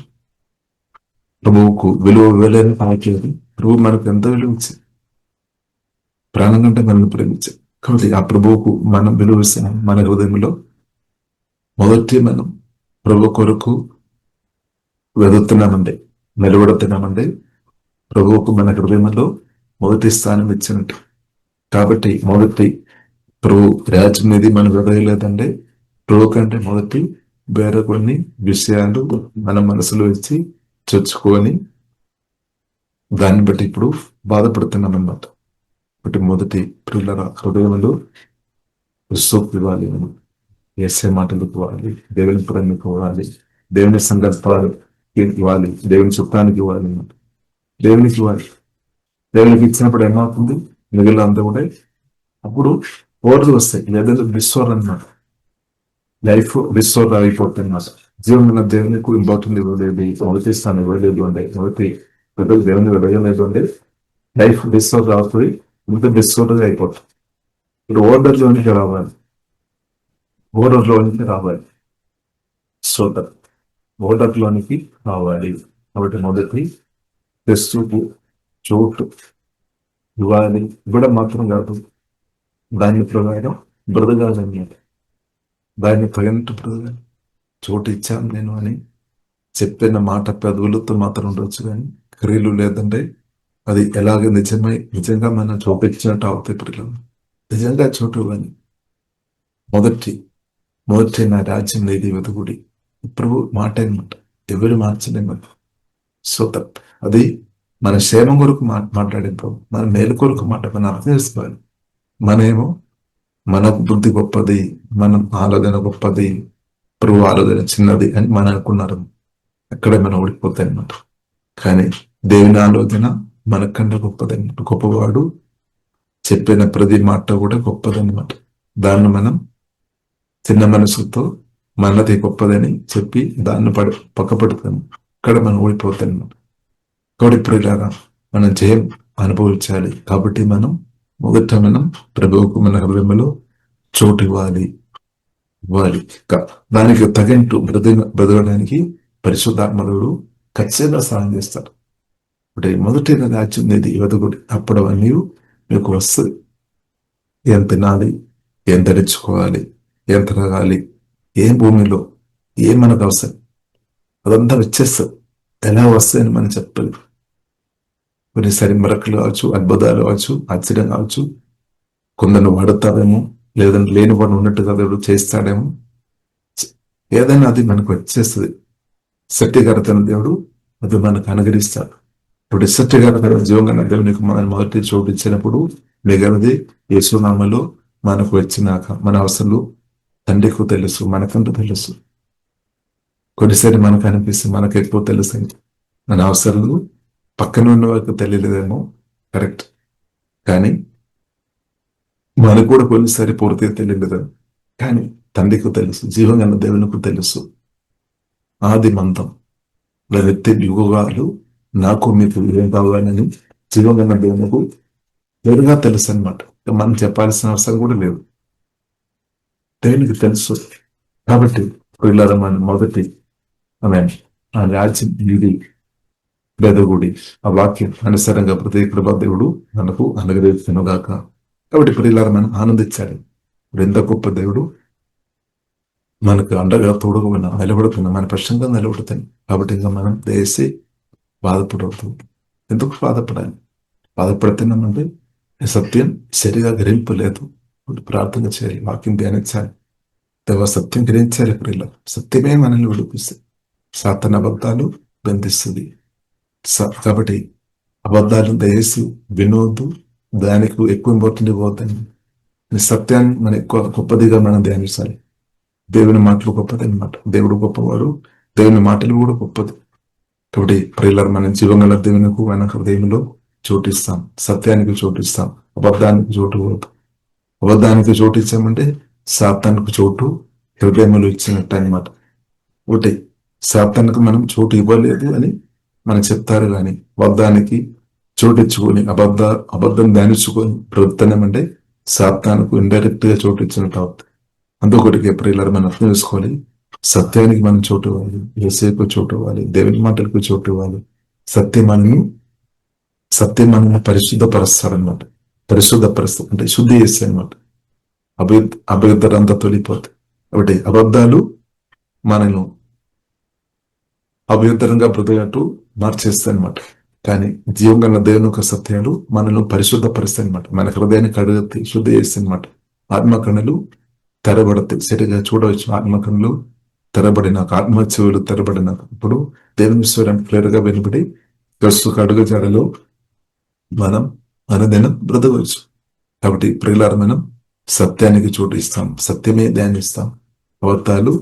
ప్రభువుకు విలువ ఇవ్వలేని కావట్లేదు. ప్రభు మనకు ఎంత విలువ ఇచ్చింది, ప్రాణం కంటే మనల్ని ప్రేమించారు. కాబట్టి ఆ ప్రభువుకు మనం విలువ ఇస్తాం. మన హృదయంలో మొదటి మనం ప్రభు కొరకు వెదుగుతున్నామండి, నిలబడుతున్నామండి. ప్రభువుకు మన హృదయంలో మొదటి స్థానం ఇచ్చినట్టు. కాబట్టి మొదటి ప్రభు రాజ్యం మీద మనం వెదగలేదండి. ప్రభు కంటే మొదటి వేరే కొన్ని విషయాలు మన మనసులో ఇచ్చి చొచ్చుకొని దాన్ని బట్టి ఇప్పుడు బాధపడుతున్నాం అన్నమాట. బట్టి మొదటి ప్రియుల హృదయంలో క్రిస్తుకు ఇవ్వాలి, ఏసే మాటలకు ఇవ్వాలి, దేవుని ప్రేమకు ఇవ్వాలి, దేవుని సంకల్పాలు ఇవ్వాలి, దేవుని చుట్టానికి ఇవ్వాలి, దేవునికి ఇవ్వాలి. దేవునికి ఇచ్చినప్పుడు ఏమవుతుంది? మిగిలిన అంతా కూడా అప్పుడు ఓర్లు వస్తాయి. లేదంటే విశ్వర్ అన్నమాట. లైఫ్ విశ్వర్ అయిపోతుంది అన్నమాట. జీవన దేవునికి ఇంపార్టెంట్ ఇవ్వలేదు, మొదటి స్థానం ఇవ్వలేదు అంటే, మొదటి పెద్దలు దేవుని ఇవ్వలేదు అంటే లైఫ్ డిస్టర్బ్ అవుతుంది. ఇంత డిస్టర్బ్గా అయిపోతుంది. ఇప్పుడు ఓర్డర్లోనికి రావాలి. ఓర్డర్లోనికి రావాలి. కాబట్టి మొదటి క్రిస్తుకు చోటు ఇవ్వాలి. ఇవ్వడం మాత్రం కాదు, దాని ప్రకారం బ్రతకాలని, దాన్ని తగినట్టు బ్రతకాలి. చోటు ఇచ్చాను నేను అని చెప్పిన మాట పెదవులతో మాత్రం ఉండొచ్చు, కానీ క్రియలు లేదంటే అది ఎలాగ నిజంగా మనం చూపించినట్టు అవుతాయి పిల్లలు. నిజంగా చోటు అని మొదటి మొదటి నా రాజ్యం నీది వెతుకుడి. ప్రభు మాట అనమాట. ఎవరు మార్చలేమాట. సో అది మన క్షేమం కొరకు మాట్లాడే ప్రభు, మన మేలు కొరకు మనం అర్థం చేసుకోవాలి. మనమేమో మన బుద్ధి గొప్పది, మన ఆలోచన గొప్పది, ప్రభు ఆలోచన చిన్నది అని మనం అనుకున్నారు. అక్కడే మనం ఓడిపోతాయి అన్నమాట. కానీ దేవుని ఆలోచన మనకన్నా గొప్పదన్నమాట. గొప్పవాడు చెప్పిన ప్రతి మాట కూడా గొప్పదన్నమాట. దాన్ని మనం చిన్న మనసుతో మనది గొప్పదని చెప్పి దాన్ని పక్కపడతాము. అక్కడ మనం ఓడిపోతాం. కాబట్టి ప్రియులారా, మనం జయం అనుభవించాలి. కాబట్టి మనం మొదట మనం ప్రభువుకు మన హృదయంలో చోటు ఇవ్వాలి. దానికి తగినట్టు బ్రతకడానికి పరిశుద్ధాత్మడు ఖచ్చితంగా సహాయం చేస్తారు. అంటే మొదటి రాజ్యం అనేది వెతుకుడి, అప్పుడు అన్నీ మీకు వస్తుంది. ఏం తినాలి, ఏం ధరించుకోవాలి, ఏం త్రాగాలి, ఏం భూమిలో ఏం మనకు అవసరం, అదంతా వచ్చేస్తుంది. ఎలా వస్తాయని మనం చెప్పలేదు. కొన్నిసారి మరకలు కావచ్చు, అద్భుతాలు కావచ్చు, ఆశ్చర్యం కావచ్చు, కొందరు వాడతాడేమో, లేదంటే లేని వాడు ఉన్నట్టుగా దేవుడు చేస్తాడేమో. ఏదైనా అది మనకు వచ్చేస్తుంది. సత్యకర్తన దేవుడు అది మనకు అనుగ్రహిస్తాడు. ఇప్పుడు సత్యకర్త జీవంగా దేవునికి మనం మొదటి చోటు ఇచ్చినప్పుడు మిగలది యేసునామలో మనకు వచ్చినాక మన అవసరాలు తండ్రికి తెలుసు, మనకంటూ తెలుసు. కొన్నిసారి మనకు అనిపిస్తుంది మనకు ఎక్కువ తెలుసు, మన అవసరాలు పక్కన ఉన్న వారికి తెలియలేదేమో. కరెక్ట్. కానీ మనకు కూడా కొన్నిసారి పూర్తిగా తెలియలేదు. కానీ తండ్రికి తెలుసు, జీవంగా దేవునికి తెలుసు. ఆది మంతం వ్యక్తి యుగాలు నాకు మీకు ఏం కావాలని జీవంగా దేవునికి వేరుగా తెలుసు అనమాట. మనం చెప్పాల్సిన అవసరం కూడా లేదు, దేవునికి తెలుసు. కాబట్టి పిల్లల మన మొదటి ఆమె ఆ రాజ్యం ఇది బెదగుడి, ఆ వాక్యం అనుసారంగా ప్రతి కృప దేవుడు మనకు అనుగ్రహించుగాక. కాబట్టి పిల్లల మనం ఆనందించాలి. ఇప్పుడు ఎంత గొప్ప దేవుడు మనకు అండగా తోడుగా నిలబడుతున్నా, మన పక్షంగా నిలబడుతుంది. కాబట్టి ఇంకా మనం దేశీ బాధపడవుతుంది. ఎందుకు బాధపడాలి? బాధపడుతున్నామంటే సత్యం సరిగా గ్రహింపలేదు. ప్రార్థన చేయాలి, వాక్యం ధ్యానించాలి, దేవ సత్యం గ్రహించాలి. ప్రియుల సత్యమే మనల్ని విడిపిస్తుంది, సాతాను అబద్ధాలు బంధిస్తుంది. కాబట్టి అబద్ధాలు దయచేసి వినోద్దు, దానికి ఎక్కువ ఇంపార్టెంట్ ఇవ్వద్దని సత్యాన్ని మనం ఎక్కువ గొప్పదిగా మనం ధ్యానించాలి. దేవుని మాటలు గొప్పది అనమాట. దేవుడు గొప్పవాడు, దేవుని మాటలు కూడా గొప్పది. కాబట్టి ప్రియులారా, మనం జీవంగల దేవునికి మన హృదయంలో చోటిస్తాం, సత్యానికి చోటిస్తాం, అబద్ధానికి చోటు పోదు. అబద్ధానికి చోటు ఇచ్చామంటే సాతానికి చోటు హృదయంలో ఇచ్చినట్టు అనమాట. ఒకటి సాతానికి మనం చోటు ఇవ్వలేదు అని మనం చెప్తారు, కానీ అబద్ధానికి చోటు ఇచ్చుకొని అబద్ధం ధ్యానించుకొని ప్రవర్తనం అంటే సాతానికి ఇండైరెక్ట్ గా చోటు ఇచ్చినట్టు అవుతుంది. అందుకొకటికి ప్రియులారా, మనం అర్థం చేసుకోవాలి. సత్యానికి మనం చోటు ఇవ్వాలి, యేసుకు చోటు ఇవ్వాలి, దేవుని మాటలకు చోటు ఇవ్వాలి. సత్యం మనల్ని పరిశుద్ధపరుస్తారనమాట. పరిశుద్ధపరుస్తారు అంటే శుద్ధి చేస్తాయి అనమాట. అభ్యర్థరంతా తొలిపోతాయి. కాబట్టి అబద్ధాలు మనను అభ్యంతరంగా బ్రతికినట్టు మార్చేస్తాయి అనమాట. కానీ జీవంగా దేవుని యొక్క సత్యాలు మనల్ని పరిశుద్ధపరుస్తాయి అనమాట. మన హృదయాన్ని కడుగుతాయి, శుద్ధి చేస్తాయి అనమాట. ఆత్మకణలు తెరబడతాయి, సరిగా చూడవచ్చు. ఆత్మకణలు తెరబడినాక, ఆత్మచెవులు తెరబడినాక ఇప్పుడు దేవుని స్వరం క్లియర్ గా వినబడి ప్రస్తుత అడుగు జాడలో మనం అనుదినం బ్రతకవచ్చు. కాబట్టి ప్రియులారా, మనం సత్యానికి చోటు ఇస్తాం, సత్యమే ధ్యానిస్తాం, అబద్ధాలు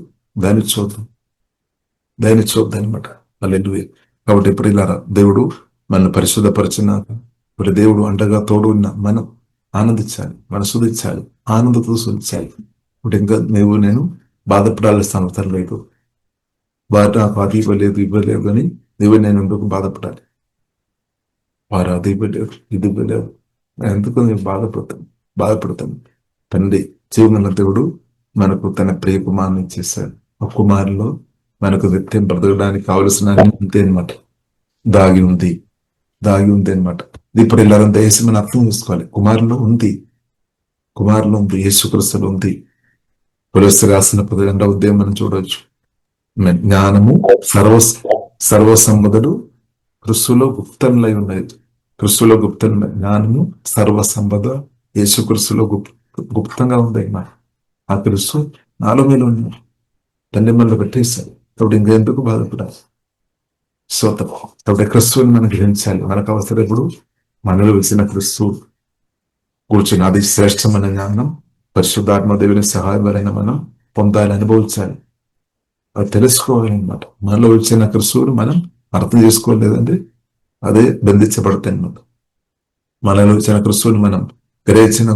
ధ్యానించొద్దనమాట. హల్లెలూయా. కాబట్టి ప్రియులారా, దేవుడు మనల్ని పరిశుద్ధపరిచినాక ఇప్పుడు దేవుడు అండగా తోడు ఉన్న మనం ఆనందించాలి, మనం శుద్ధించాలి, ఆనందతో శుద్ధించాలి. ఇప్పుడు ఇంకా నేను బాధపడాల్సిన అవసరం లేదు. నాకు అది ఇవ్వలేదు అని నేను ఎందుకు బాధపడాలి? వారు అది ఇవ్వలేరు, ఇది ఇవ్వలేరు, ఎందుకు నేను బాధపడతాను. తండ్రి జీవన దేవుడు మనకు తన ప్రియ కుమారుని ఇచ్చేసాడు. ఆ కుమారులో మనకు నిత్యం బ్రతకడానికి కావలసిన అంతే అనమాట దాగి ఉంది అనమాట. ఇప్పుడు ఇలా దయచేసి మనం అర్థం చేసుకోవాలి. కుమారులో ఉంది, యేసుక్రీస్తులో ఉంది. కొలొస్సీ రాసిన 12వ అధ్యాయం మనం చూడవచ్చు. జ్ఞానము సర్వసంపదలు క్రీస్తులో గుప్తంలై ఉన్నాయి. క్రీస్తులో గుప్తమైన జ్ఞానము, సర్వ సంపద యేసు క్రీస్తులో గుప్తంగా ఉంది. ఆ క్రీస్తు నాలో మీద ఉంది, తండ్రి మనలో పెట్టేశారు. కాబట్టి ఇంకెందుకు బాధపడాలి? స్తోత్రం. కాబట్టి క్రీస్తుని మనం గ్రహించాలి. మనకు అవసరం ఇప్పుడు మనలో వేసిన క్రీస్తు కూర్చుని అది శ్రేష్టమైన జ్ఞానం పరిశుద్ధాత్మ దేవుని సహాయపరైన మనం పొందాలి, అనుభవించాలి, అది తెలుసుకోవాలన్నమాట. మనలో వచ్చిన క్రీస్తువుని మనం అర్థం చేసుకోలేదంటే అదే బంధించబడతాయి అన్నమాట. మనలో వచ్చిన క్రీస్తువుని మనం గ్రహించిన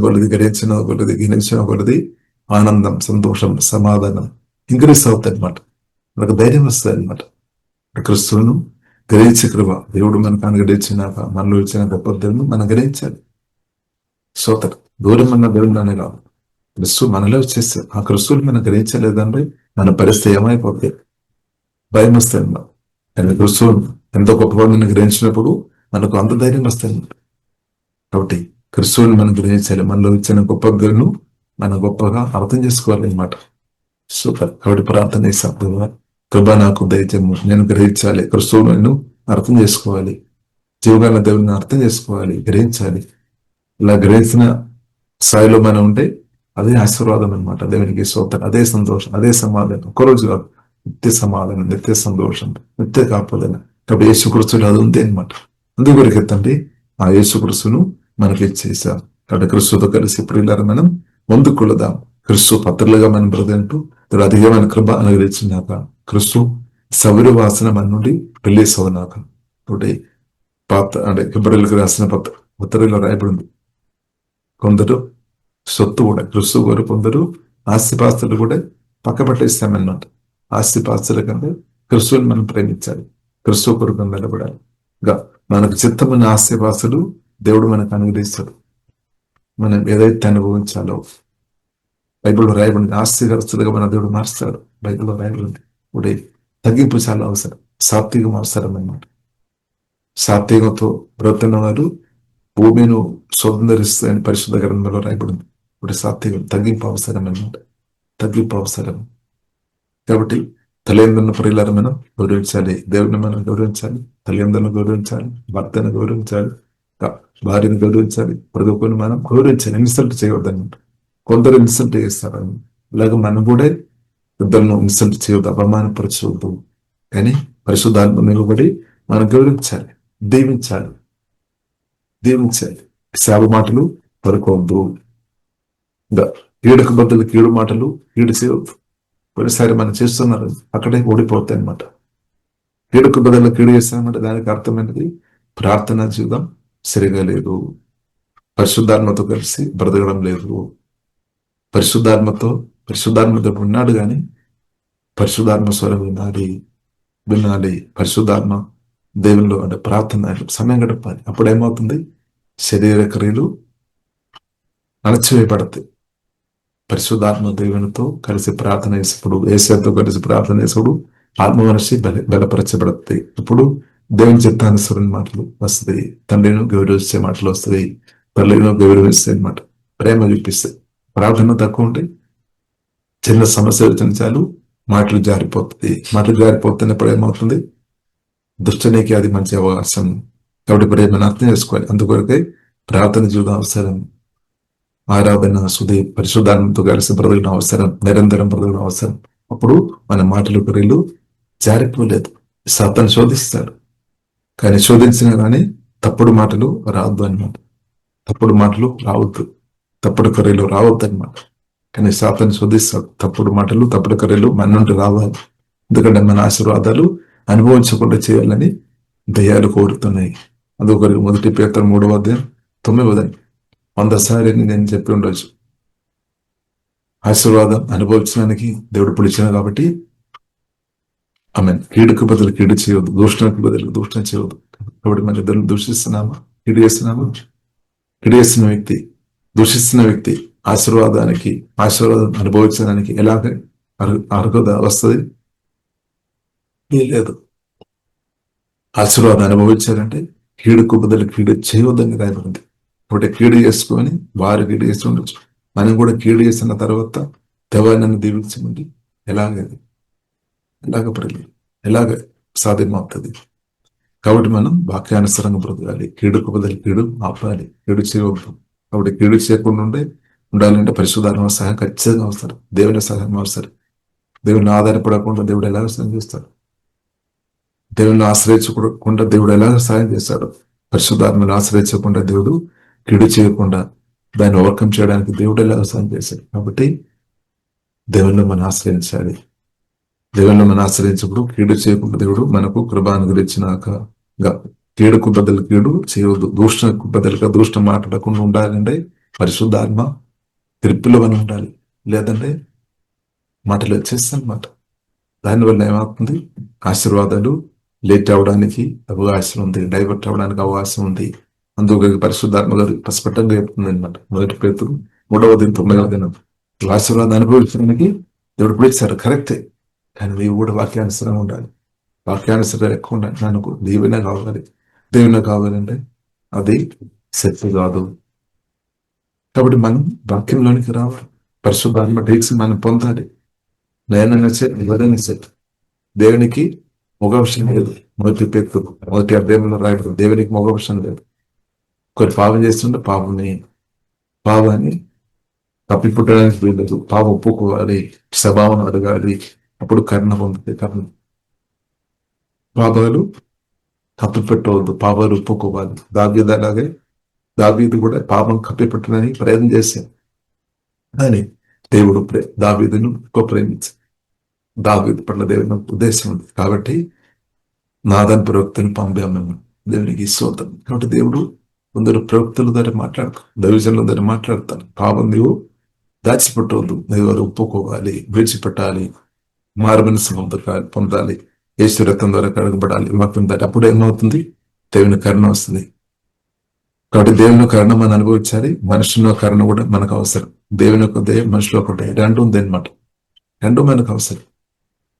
కొలది ఆనందం, సంతోషం, సమాధానం ఇంక్రీస్ అవుతాయి అనమాట. మనకు ధైర్యం వస్తుంది అనమాట. క్రీస్తువును గ్రహించే కృప దేవుడు మనకు అనుగ్రహించినాక మనలో వచ్చిన గొప్ప దేవుని మనం గ్రహించాలి. సోదరు దూరం ఉన్న దేవుడు అనే కాదు, క్రిస్తు మనలో వచ్చేస్తే ఆ క్రిస్తువుని మనం గ్రహించలేదంటే మన పరిస్థితి ఏమైపోతుంది? భయం వస్తుంది. కానీ క్రిస్తువు ఎంతో గొప్పవాడిని గ్రహించినప్పుడు మనకు అంత ధైర్యం వస్తుంది. కాబట్టి క్రిస్తువుని మనం గ్రహించాలి. మనలో ఇచ్చిన గొప్ప దేవుని మనం గొప్పగా అర్థం చేసుకోవాలి అనమాట. సూపర్. కాబట్టి ప్రార్థన చేస్తాం, కృప నాకు దయచేయము, నేను గ్రహించాలి, క్రిస్తువును నేను అర్థం చేసుకోవాలి, జీవగాల దేవుని అర్థం చేసుకోవాలి, గ్రహించాలి. ఇలా గ్రహించిన స్థాయిలో మనం ఉంటే అదే ఆశీర్వాదం అనమాట. దేవునికి స్తోత్రం, అదే సంతోషం, అదే సమాధానం. ఒక్కరోజు కాదు, నిత్య సమాధానం, నిత్య సంతోషం, నిత్య కాపాదన. కాబట్టి యేసుక్రీస్తులో అది ఉంది అనమాట. అందుకొరకు తండ్రి ఆ యేసుక్రీస్తును మనకి ఇచ్చేసాం. కాబట్టి క్రీస్తుతో కలిసి ఇప్పుడు మనం ముందుకొడదాం. క్రీస్తు పత్రులుగా మనం బ్రదంటూ అధికమైన కృప అనుగ్రహించినాక క్రీస్తు సౌర వాసన మన నుండి రిలీజ్ అవునాక కాబట్టి అంటే ఫిబ్రవరికి రాసిన పత్రికలో రాయబడింది. కొందరు సొత్తు కూడా క్రిస్తు గారు, కొందరు ఆస్తిపాస్తులు కూడా పక్కపట్టేస్తామన్నమాట. ఆస్తిపాస్తుల కంటే క్రిస్తుని మనం ప్రేమించాలి, క్రిస్తు కొరకు నిలబడాలి. మనకు చిత్తమైన ఆస్తిపాస్తులు దేవుడు మనకు అనుగ్రహిస్తాడు. మనం ఏదైతే అనుభవించాలో బైబిల్లో రాయబడింది. ఆస్తిగ్రస్తులుగా మన దేవుడు మార్స్తాడు. బైబిల్లో రాయబడింది. ఇప్పుడు తగ్గింపు చాలా అవసరం, సాత్వికం అవసరం అన్నమాట. సాత్వికంతో బ్రతున్న వారు భూమిను స్వతంత్రిస్తాయని పరిశుద్ధ గ్రంథంలో రాయబడింది. ఇప్పుడు సాత్వికం, తగ్గింపు అవసరం అన్నమాట. తగ్గింపు అవసరం. కాబట్టి తల్లిదండ్రులను ప్రియులను మనం గౌరవించాలి, దేవుడిని మనం గౌరవించాలి, తల్లిదండ్రులను గౌరవించాలి, భర్తను గౌరవించాలి, భార్యను గౌరవించాలి, ప్రతి ఒక్కరిని మనం గౌరవించాలి. ఇన్సల్ట్ చేయవద్దన్నమాట. కొందరు ఇన్సల్ట్ చేస్తారని, ఇలాగ మనం కూడా ఇద్దరును ఇన్సల్ట్ చేయవద్దు, అపమానపరచవద్దు. కానీ పరిశుద్ధాత్మ నిలబడి మనం గౌరవించాలి, దీవించాలి. శాప మాటలు పలుకోవద్దు. కీడుకు బదులు కీడు మాటలు కీడు చేయవద్దు. ఒకసారి మనం చేస్తున్నారు, అక్కడే ఓడిపోతాయి అనమాట. కీడుకు బదులు కీడు చేస్తామంటే దానికి అర్థమైనది ప్రార్థన జీవితం సరిగా లేదు, పరిశుద్ధాత్మతో కలిసి బ్రతకడం లేదు. పరిశుద్ధాత్మతో ఉన్నాడు కానీ పరిశుద్ధాత్మ స్వరం వినాలి. పరిశుద్ధాత్మ దేవునిలో అంటే ప్రార్థన సమయం గడపాలి. అప్పుడేమవుతుంది? శరీర క్రియలు అణచివేయబడతాయి. పరిశుద్ధాత్మ దేవునితో కలిసి ప్రార్థన చేసినప్పుడు, ఏసతో కలిసి ప్రార్థన చేసినప్పుడు ఆత్మ మనిషి బలపరచబడతాయి. ఇప్పుడు దేవుని చిత్తానుసరణ మాటలు వస్తాయి, తండ్రిను గౌరవించే మాటలు వస్తాయి, తల్లిను గౌరవిస్తాయి అన్నమాట, ప్రేమ చూపిస్తాయి. ప్రార్థన తక్కువ ఉంటే చిన్న సమస్య వచ్చిన చాలు మాటలు జారిపోతున్నప్పుడు ఏమవుతుంది? దుష్టనికి అది మంచి అవకాశం. కాబట్టి ప్రేమను అర్థం చేసుకోవాలి. అందుకొరకే ప్రార్థన జీవితం అవసరం, ఆరాధన, పరిశుద్ధాత్మతో కలిసి బ్రతకడం అవసరం, నిరంతరం బ్రతకడం అవసరం. అప్పుడు మన మాటలు క్రియలు జారిపోలేదు. సాతాను శోధిస్తాడు, కానీ శోధించినా కానీ తప్పుడు మాటలు రావద్దు అన్నమాట. తప్పుడు మాటలు రావద్దు, తప్పుడు క్రియలు రావద్దు అన్నమాట. కానీ సాతాను శోధిస్తాడు. తప్పుడు మాటలు, తప్పుడు క్రియలు మన నుండి రావాలి. ఎందుకంటే మన ఆశీర్వాదాలు అనుభవించకుండా చేయాలని దయ్యాలు కోరుతున్నాయి. అందుకొరకు 1 పేతురు 3:9 100 సార్లు నేను చెప్పి ఉండొచ్చు. ఆశీర్వాదం అనుభవించడానికి దేవుడు పిలిచిన కాబట్టి ఆమె కీడుకు బదులు కీడు చేయవద్దు, దూషణకు బదులు దూషణ చేయవద్దు. కాబట్టి మన ఇద్దరు దూషిస్తున్నామా, కీడు చేస్తున్నామా? కీడు చేస్తున్న వ్యక్తి, దూషిస్తున్న వ్యక్తి ఆశీర్వాదం అనుభవించడానికి ఎలాగ అర్హత వస్తుంది? లేదు. ఆశీర్వాదం అనుభవించాలంటే కీడుకు బదులు కీడు చేయవద్దని రాయబడింది. ఒకటి కీడు చేసుకొని వారు కీడు చేస్తూ ఉండొచ్చు, మనం కూడా కీడు చేసిన తర్వాత దేవాన్ని దీవించమండి ఎలాగ సాధ్యమవుతుంది? కాబట్టి మనం వాక్యానుసరంగా బ్రతకాలి. కీడుకు బదులు కీడు ఆపాలి, కీడు చేయవద్దు. కాబట్టి కీడు చేయకుండా ఉండాలంటే పరిశుద్ధాత్మ సహాయం ఖచ్చితంగా అవసరం. దేవుని సహాయం అవసరం. దేవుని ఆధారపడకుండా దేవుడు ఎలా సహాయం చేస్తాడు? దేవుని ఆశ్రయించకుండా దేవుడు ఎలా సహాయం చేస్తాడు? పరిశుద్ధాత్మను ఆశ్రయించకుండా దేవుడు కీడు చేయకుండా దాన్ని ఓవర్కమ్ చేయడానికి దేవుడు ఎలా సహాయం చేశాడు? కాబట్టి దేవుణ్ణి మనం ఆశ్రయించాలి. దేవుణ్ణి మనం ఆశ్రయించినప్పుడు కీడు చేయకుండా దేవుడు మనకు కృప అనుగ్రహించినాక కీడుకు బదులు కీడు చేయవద్దు. దూషణకు బదులుగా దూషణ మాట్లాడకుండా ఉండాలంటే పరిశుద్ధాత్మ తీర్పులో మనం ఉండాలి. లేదంటే మాటలు వచ్చేస్తానమాట. దానివల్ల ఏమవుతుంది? ఆశీర్వాదాలు లేట్ అవడానికి అవకాశం ఉంది, డైవర్ట్ అవడానికి అవకాశం ఉంది. అందుకు పరిశుద్ధాత్మ గారు స్పష్టంగా చెప్తుంది అనమాట. 1 పేతురు 3:9 ఆశీర్వాదం అనుభవించడానికి దేవుడు పిలిచారు, కరెక్టే. కానీ నీవు కూడా వాక్యానుసరంగా ఉండాలి. వాక్యానుసరం ఎక్కువ ఉండాలి. నాకు దీవెన కావాలి. దేవుని కావాలంటే అది శక్తి కాదు. కాబట్టి మనం వాక్యంలోనికి రావాలి. పరిశుద్ధాత్మ టేక్స్ మనం పొందాలి. నయనైన సెట్, ఎవరైనా సెట్. దేవునికి మొగవశం లేదు. 1 పేతురు 1 అధ్యాయంలో రాయబడింది, దేవునికి మొగవశం లేదు. ఒకరు పాపం చేస్తుంటే పాపాన్ని తప్పిపుట్టడానికి వీలదు. పాపం ఒప్పుకోవాలి, స్వభావం అడగాలి, అప్పుడు కరుణ పొందుతాయి. కరుణ పాపాలు కప్పిపెట్టవద్దు, పాపాలు ఒప్పుకోవాలి. దావీదు అలాగే, దావీదు కూడా పాపం కప్పిపెట్టడానికి ప్రయత్నం చేశాను. కానీ దేవుడు దావీదును ప్రేమించాడు. దావీదు పట్ల దేవుని ఉద్దేశం ఉంది. కాబట్టి నాదన్ ప్రవక్తను పంపాము, దేవునికి స్తోత్రం. కాబట్టి దేవుడు కొందరు ప్రవక్తల ద్వారా మాట్లాడతారు, దైవజనుల ద్వారా మాట్లాడతారు. పాపం నీవు దాచిపెట్టవద్దు, నీవు ఒప్పుకోవాలి, విడిచిపెట్టాలి, మారుమనసు పొందాలి, యేసు రక్తం ద్వారా కడగబడాలి. పొందాలి. అప్పుడు ఏమవుతుంది? దేవుని కరుణ వస్తుంది. కాబట్టి దేవుని కరుణ మనం అనుభవించాలి. మనుషుల కరుణ కూడా మనకు అవసరం. దేవుని యొక్క దయ, మనుషుల ఒక దయ, రెండు ఉంది అనమాట. రెండు మనకు అవసరం.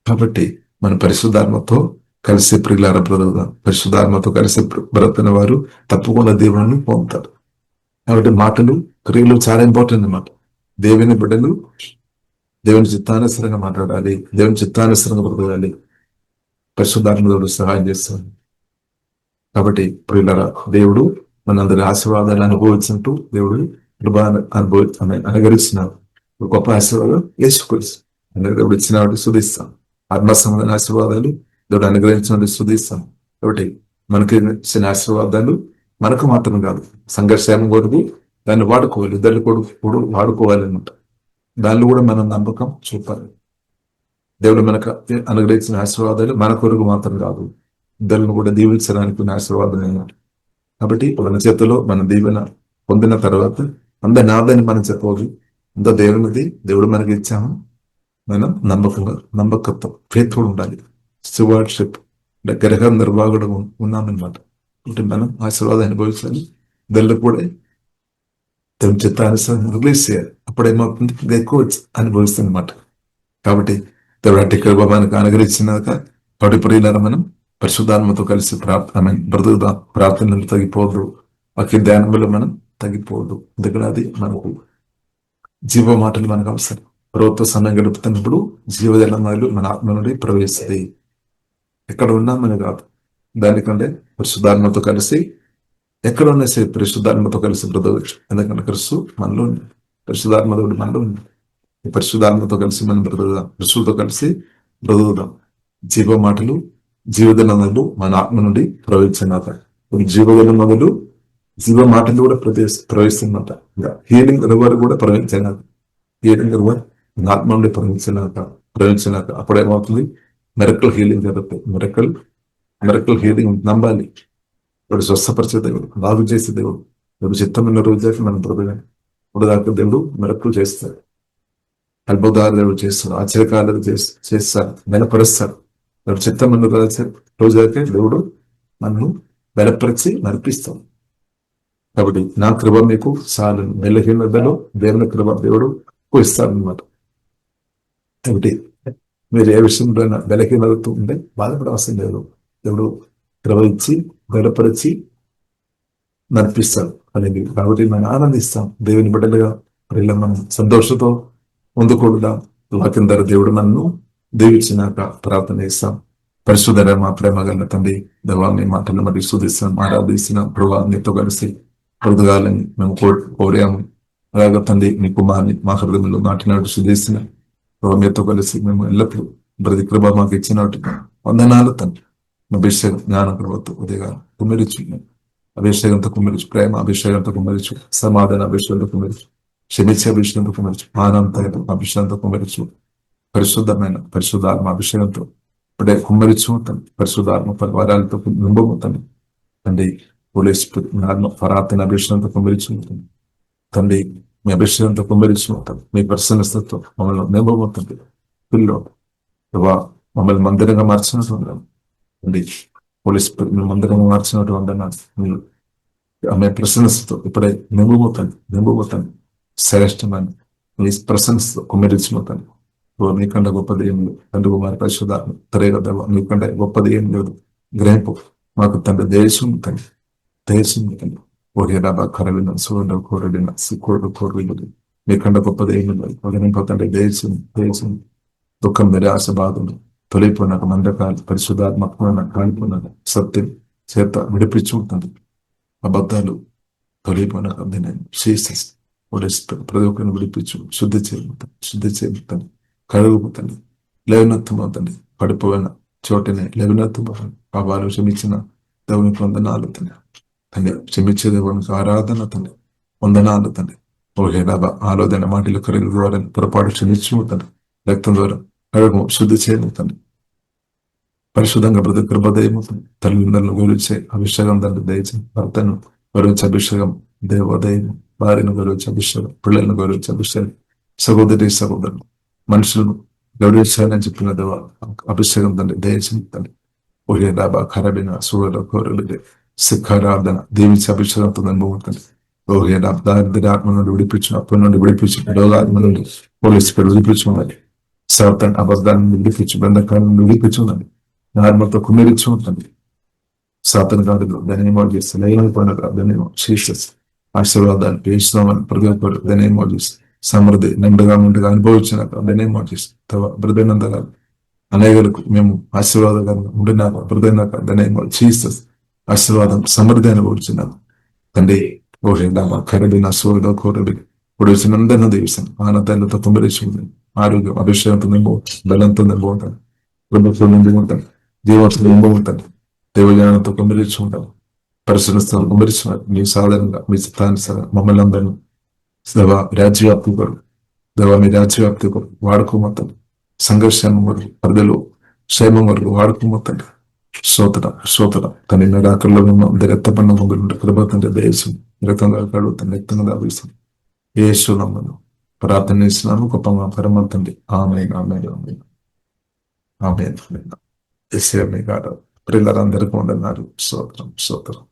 కాబట్టి మన పరిశుద్ధాత్మతో కలిసి ప్రియులారా బ్రతుకుదాం. పరిశుద్ధాత్మతో కలిసి బ్రతుకున్న వారు తప్పకుండా దేవుని పొందుతారు. కాబట్టి మాటలు, క్రియలు చాలా ఇంపార్టెంట్ అన్నమాట. దేవుని బిడ్డలు దేవుని చిత్తానుసరంగా మాట్లాడాలి, దేవుని చిత్తానుసరంగా బ్రతకాలి. పరిశుద్ధాత్మతో సహాయం చేస్తాడు. కాబట్టి ప్రియులారా, దేవుడు మనందరి ఆశీర్వాదాలు అనుభవించుంటూ దేవుడు అనుగరిస్తున్నారు. గొప్ప ఆశీర్వాదం యేసుక్రీస్తు దేవుడు ఇచ్చిన వాటి శుద్ధిస్తాం. ఆత్మ సంబంధ ఆశీర్వాదాలు దేవుడు అనుగ్రహించిన శుద్ధిస్తాం. కాబట్టి మనకి ఇచ్చిన ఆశీర్వాదాలు మనకు మాత్రం కాదు, సంఘర్షణ కొరకు దాన్ని వాడుకోవాలి, ఇద్దరు కూడా వాడుకోవాలి అన్నమాట. దానిలో కూడా మనం నమ్మకం చూపాలి. దేవుడు మనకు అనుగ్రహించిన ఆశీర్వాదాలు మన కొరకు మాత్రం కాదు, ఇద్దరును కూడా దీవించడానికి ఆశీర్వాదం అన్నమాట. కాబట్టి మన చేతిలో మన దీవెన పొందిన తర్వాత అందరి నాదని మనం చెప్పవచ్చు. అంత దేవునిది, దేవుడు మనకి ఇచ్చాము. మనం నమ్మకత్వం, ఫెయిత్ఫుల్ ఉండాలి. స్టివార్డ్షిప్ అంటే గ్రహ నిర్వాహకుడు ఉన్నామన్నమాట. అంటే మనం ఆశీర్వాదం అనుభవించాలి, దానిలో కూడా దేవుని చిత్తానుసారం రిలీజ్ చేయాలి. అప్పుడేమవుతుంది? ఎక్కువ అనుభవిస్తుంది అనమాట. కాబట్టి దేవుడు అంటే కృప మనకు అనుగ్రహించినాక పడిపోయినారా మనం పరిశుద్ధాత్మతో కలిసి బ్రతుకుదాం. ప్రార్థనలు తగ్గిపోదు, వాక్య ధ్యానంలో మనం తగ్గిపోదు. ఎందుకంటే అది మనకు జీవ మాటలు మనకు అవసరం. ప్రభుత్వ సమయం గడుపుతున్నప్పుడు జీవజలమాలు మన ఆత్మ నుండి ప్రవేశిస్తాయి. ఎక్కడ ఉన్నా మన కాదు, దానికంటే పరిశుద్ధాత్మతో కలిసి ఎక్కడ ఉన్నా సరే పరిశుద్ధాత్మతో కలిసి బ్రతకవచ్చు. ఎందుకంటే క్రీస్తు మనలో ఉంది, పరిశుద్ధాత్మతోడు మనలో ఉంది. పరిశుద్ధాత్మతో కలిసి మనం బ్రతుకుదాం, క్రీస్తుతో కలిసి బ్రతుకుదాం. జీవ మాటలు, జీవజల నదులు మన ఆత్మ నుండి ప్రవహించినాక జీవజల నదులు, జీవ మాటలు కూడా ప్రవహిస్తున్నట. హీలింగ్ రివర్ కూడా ప్రవహించినాక, హీలింగ్ రివర్ మన ఆత్మ నుండి ప్రవహించినాక అప్పుడేమవుతుంది? మెరకల్ హీలింగ్ జరుగుతాయి. మెరకల్ హీలింగ్ నమ్మాలి. ఇప్పుడు స్వస్థపరిచే దేవుడు, బాగు చేసే దేవుడు. ఇప్పుడు చిత్తమైన రోజు మనం బ్రతకాలి. ఇప్పుడు దాకా దేవుడు మెరకలు చేస్తాడు, అద్భుతాలు దేవుడు చేస్తాడు, ఆశ్చర్యకాలు చేస్తాడు, బలపరుస్తాడు. దేవుడు చిత్తమైన రోజుకే దేవుడు మనను బలపరిచి నడిపిస్తాం. కాబట్టి నా కృప మీకు చాలు, బలహీనతలో దేవుని కృప దేవుడు ఇస్తాడనమాట. కాబట్టి మీరు ఏ విషయంలో బలహీనతతో ఉంటే బాధపడవలసిన లేదు. దేవుడు కృప ఇచ్చి బలపరిచి నడిపిస్తాడు అనేది. కాబట్టి మనం ఆనందిస్తాం. దేవుని బిడ్డలుగా మనం సంతోషంతో ముందుకూడదాం. వాక్యం ద్వారా దేవుడు నన్ను దీవించినాక ప్రార్థన చేస్తాం. పరిశుద్ధ మా ప్రేమ గల తండ్రి, దేవా మీ మాటలు మరి స్తుతిస్తున్నాం, ఆరాధిస్తున్నాం ప్రభా. మీతో కలిసి బ్రతకాలని మేము కోరాము. అలాగే తండ్రి మీ కుమార్ని మా హృదయంలో నాటినాడు శుద్ధిస్తున్నాం ప్రభా. మీతో కలిసి మేము ఎల్లప్పుడూ బ్రతి కృప మాకు ఇచ్చినట్టు వందనాలు తండ్రి. అభిషేకం జ్ఞాన కృపతో ఉదయగా కుమిరిచు, అభిషేకంతో కుమిరిచు, ప్రేమ అభిషేకంతో కుమిరిచు, సమాధాన అభిషేకంతో కుమిరిచు, క్షమించే అభిషేకంతో కుమిరిచు, ఆనంద అభిషేకంతో కుమిరిచు, పరిశుద్ధమైన పరిశుద్ధాత్మ అభిషేకంతో ఇప్పుడే కుమ్మరిచ్చు తండ్రి. పరిశుద్ధాత్మ వరాలతో నింపము తండ్రి. తండ్రి ఆత్మ పరాతన అభిషేకంతో కుమ్మరిచ్చు తండ్రి. మీ అభిషేకంతో కుమ్మరిచ్చు తండ్రి. మీ ప్రసన్నతతో మమ్మల్ని నింపము తండ్రి. పిల్లో మమ్మల్ని మందిరంగా మార్చినట్టు తండ్రి. మీ మందిరంగా మార్చినట్టు వందనాలు. మీరు ఆమె ప్రసన్నతతో ఇప్పుడే నింపబోతండి శ్రేష్టమైన మీ ప్రసన్నతతో కుమ్మరించుమోతండి. నీకంటే గొప్పది ఏం లేదు తండ్రి. కుమారి పరిశుధాత్మ తిరగదవ నీకంటే గొప్పది ఏం లేదు. గ్రహింపు మాకు తండ్రి దేశం తండ్రి, దేశం తండ్రి. ఒకే డాబా కరవిన సూర్యుడు కోరడిన సిక్కుడు కోరడు మీకంటే గొప్పది ఏమి లేదు. గ్రహింపతండి దేశం దేశం. దుఃఖం నిరాశ బాధలు తొలిపోయినాక మందకాలు పరిశుధాత్మకమైన కాలిపోయినాక సత్యం చేత విడిపించుకుంటుంది. అబద్ధాలు తొలిపోయినాక నేను శీర్షిస్ ప్రతి ఒక్కరిని విడిపించు, శుద్ధి చేయుతాను, కడుగుపోతండి, లేవనెత్తమవుతండి. పడిపోయిన చోటనే లేవనెత్తమవుతండి. పాపాలు క్షమించిన దేవునికి వందనాలు తండ్రి. క్షమించే దేవునికి ఆరాధన తండ్రి, వందనాలు తండ్రి. ఓహే డాబా ఆలోచన మాటలు కరుగు ద్వారా పొరపాటు క్షమించుతండి. రక్తం ద్వారా కడుగు శుద్ధి చేయమవుతండి. పరిశుద్ధంగా బ్రతుకు కృపదయమవుతుంది. తల్లిదండ్రులను గురించే అభిషేకం తండ్రి దయచే, భర్తను గురించి అభిషేకం, దేవోదయం భార్యను గురించి అభిషేకం, పిల్లలను గురించి అభిషేకం, సహోదరులు మనుషులను గౌరవించాలని చెప్పిన దేవ అభిషేకం తండ్రి దయచేయండి. ఒకే డాబా ఖరబిన సూర్యుల కోరలు శిఖరాధన దీవించి అభిషేకంతో అనుభవం. ఓహే డాబా దారిద్ర్యాత్మ నుండి విడిపించు, అప్పటి నుండి విడిపించు, రోగాత్మ నుండి పోలీసు విడిపించున్నది, సాతాన్ అబద్ధాన్ని విడిపించు, బంధకాల నుండి విడిపించున్నది, ఆత్మతో కుమిరిచ్చు ఉంటుంది. సాతాన్ కాదు ధన్యవాదాలు చేస్తే లైనపోయిన ధన్యవాదాలు శీర్షస్ ఆశీర్వాదాన్ని పేస్తున్నామని ప్రతి ఒక్కరు ధన్యవాదాలు చేస్తే సమృద్ధి నిండుగా ముందుగా అనుభవించినాక ధన్యవాదాలు చేస్తే బ్రదైనంతగా అనేకలకు మేము ఆశీర్వాదకరంగా ఉండినాక బ్రదైనాక ధన్యవాదాలు జీసస్ ఆశీర్వాదం సమృద్ధి అనుభవించినాక తండ్రి. ఓహే డాబా ఖరబిన సూర్యుడు కోరబి పొడిచినందరినీ దీవిస్తాను. ఆనందాలతో కుమరించింది ఆరోగ్యం అభిషేకంతో నింపు, బలంతో నింపుకుంటాను, ప్రభుత్వం నింపుకుంటాను, జీవత్వం నింపుకుంటాను, దేవజ్ఞానంతో కుమరించుకుంటాను. పరిశీలిస్తాను కుమరించున్నారు మీ సాధారణంగా మీ చిత్తాన్ని మమ్మల్ని అందరినీ దేవా రాజ్యవ్యాప్తి కొరకు, దేవా మీ రాజ్యవ్యాప్తి కొరకు వాడుకోమతండి. సంఘర్షణ వరకు పరిధిలో క్షేమం వరకు వాడుకోమతండి. సోతర తన నిరాకరలో ఉన్న రక్తపన్న మొగ్గులు కృపతండి దేశం రక్తంగా కడుగుతాను, రక్తంగా దావిస్తాను. యేసు నామమున ప్రార్థన చేస్తున్నాను గొప్ప పరమంతండి. ఆమేన్ ఆమేన్ ఆమేన్ ఆమేన్. పిల్లలందరికీ వందనాలు. స్తోత్రం స్తోత్రం.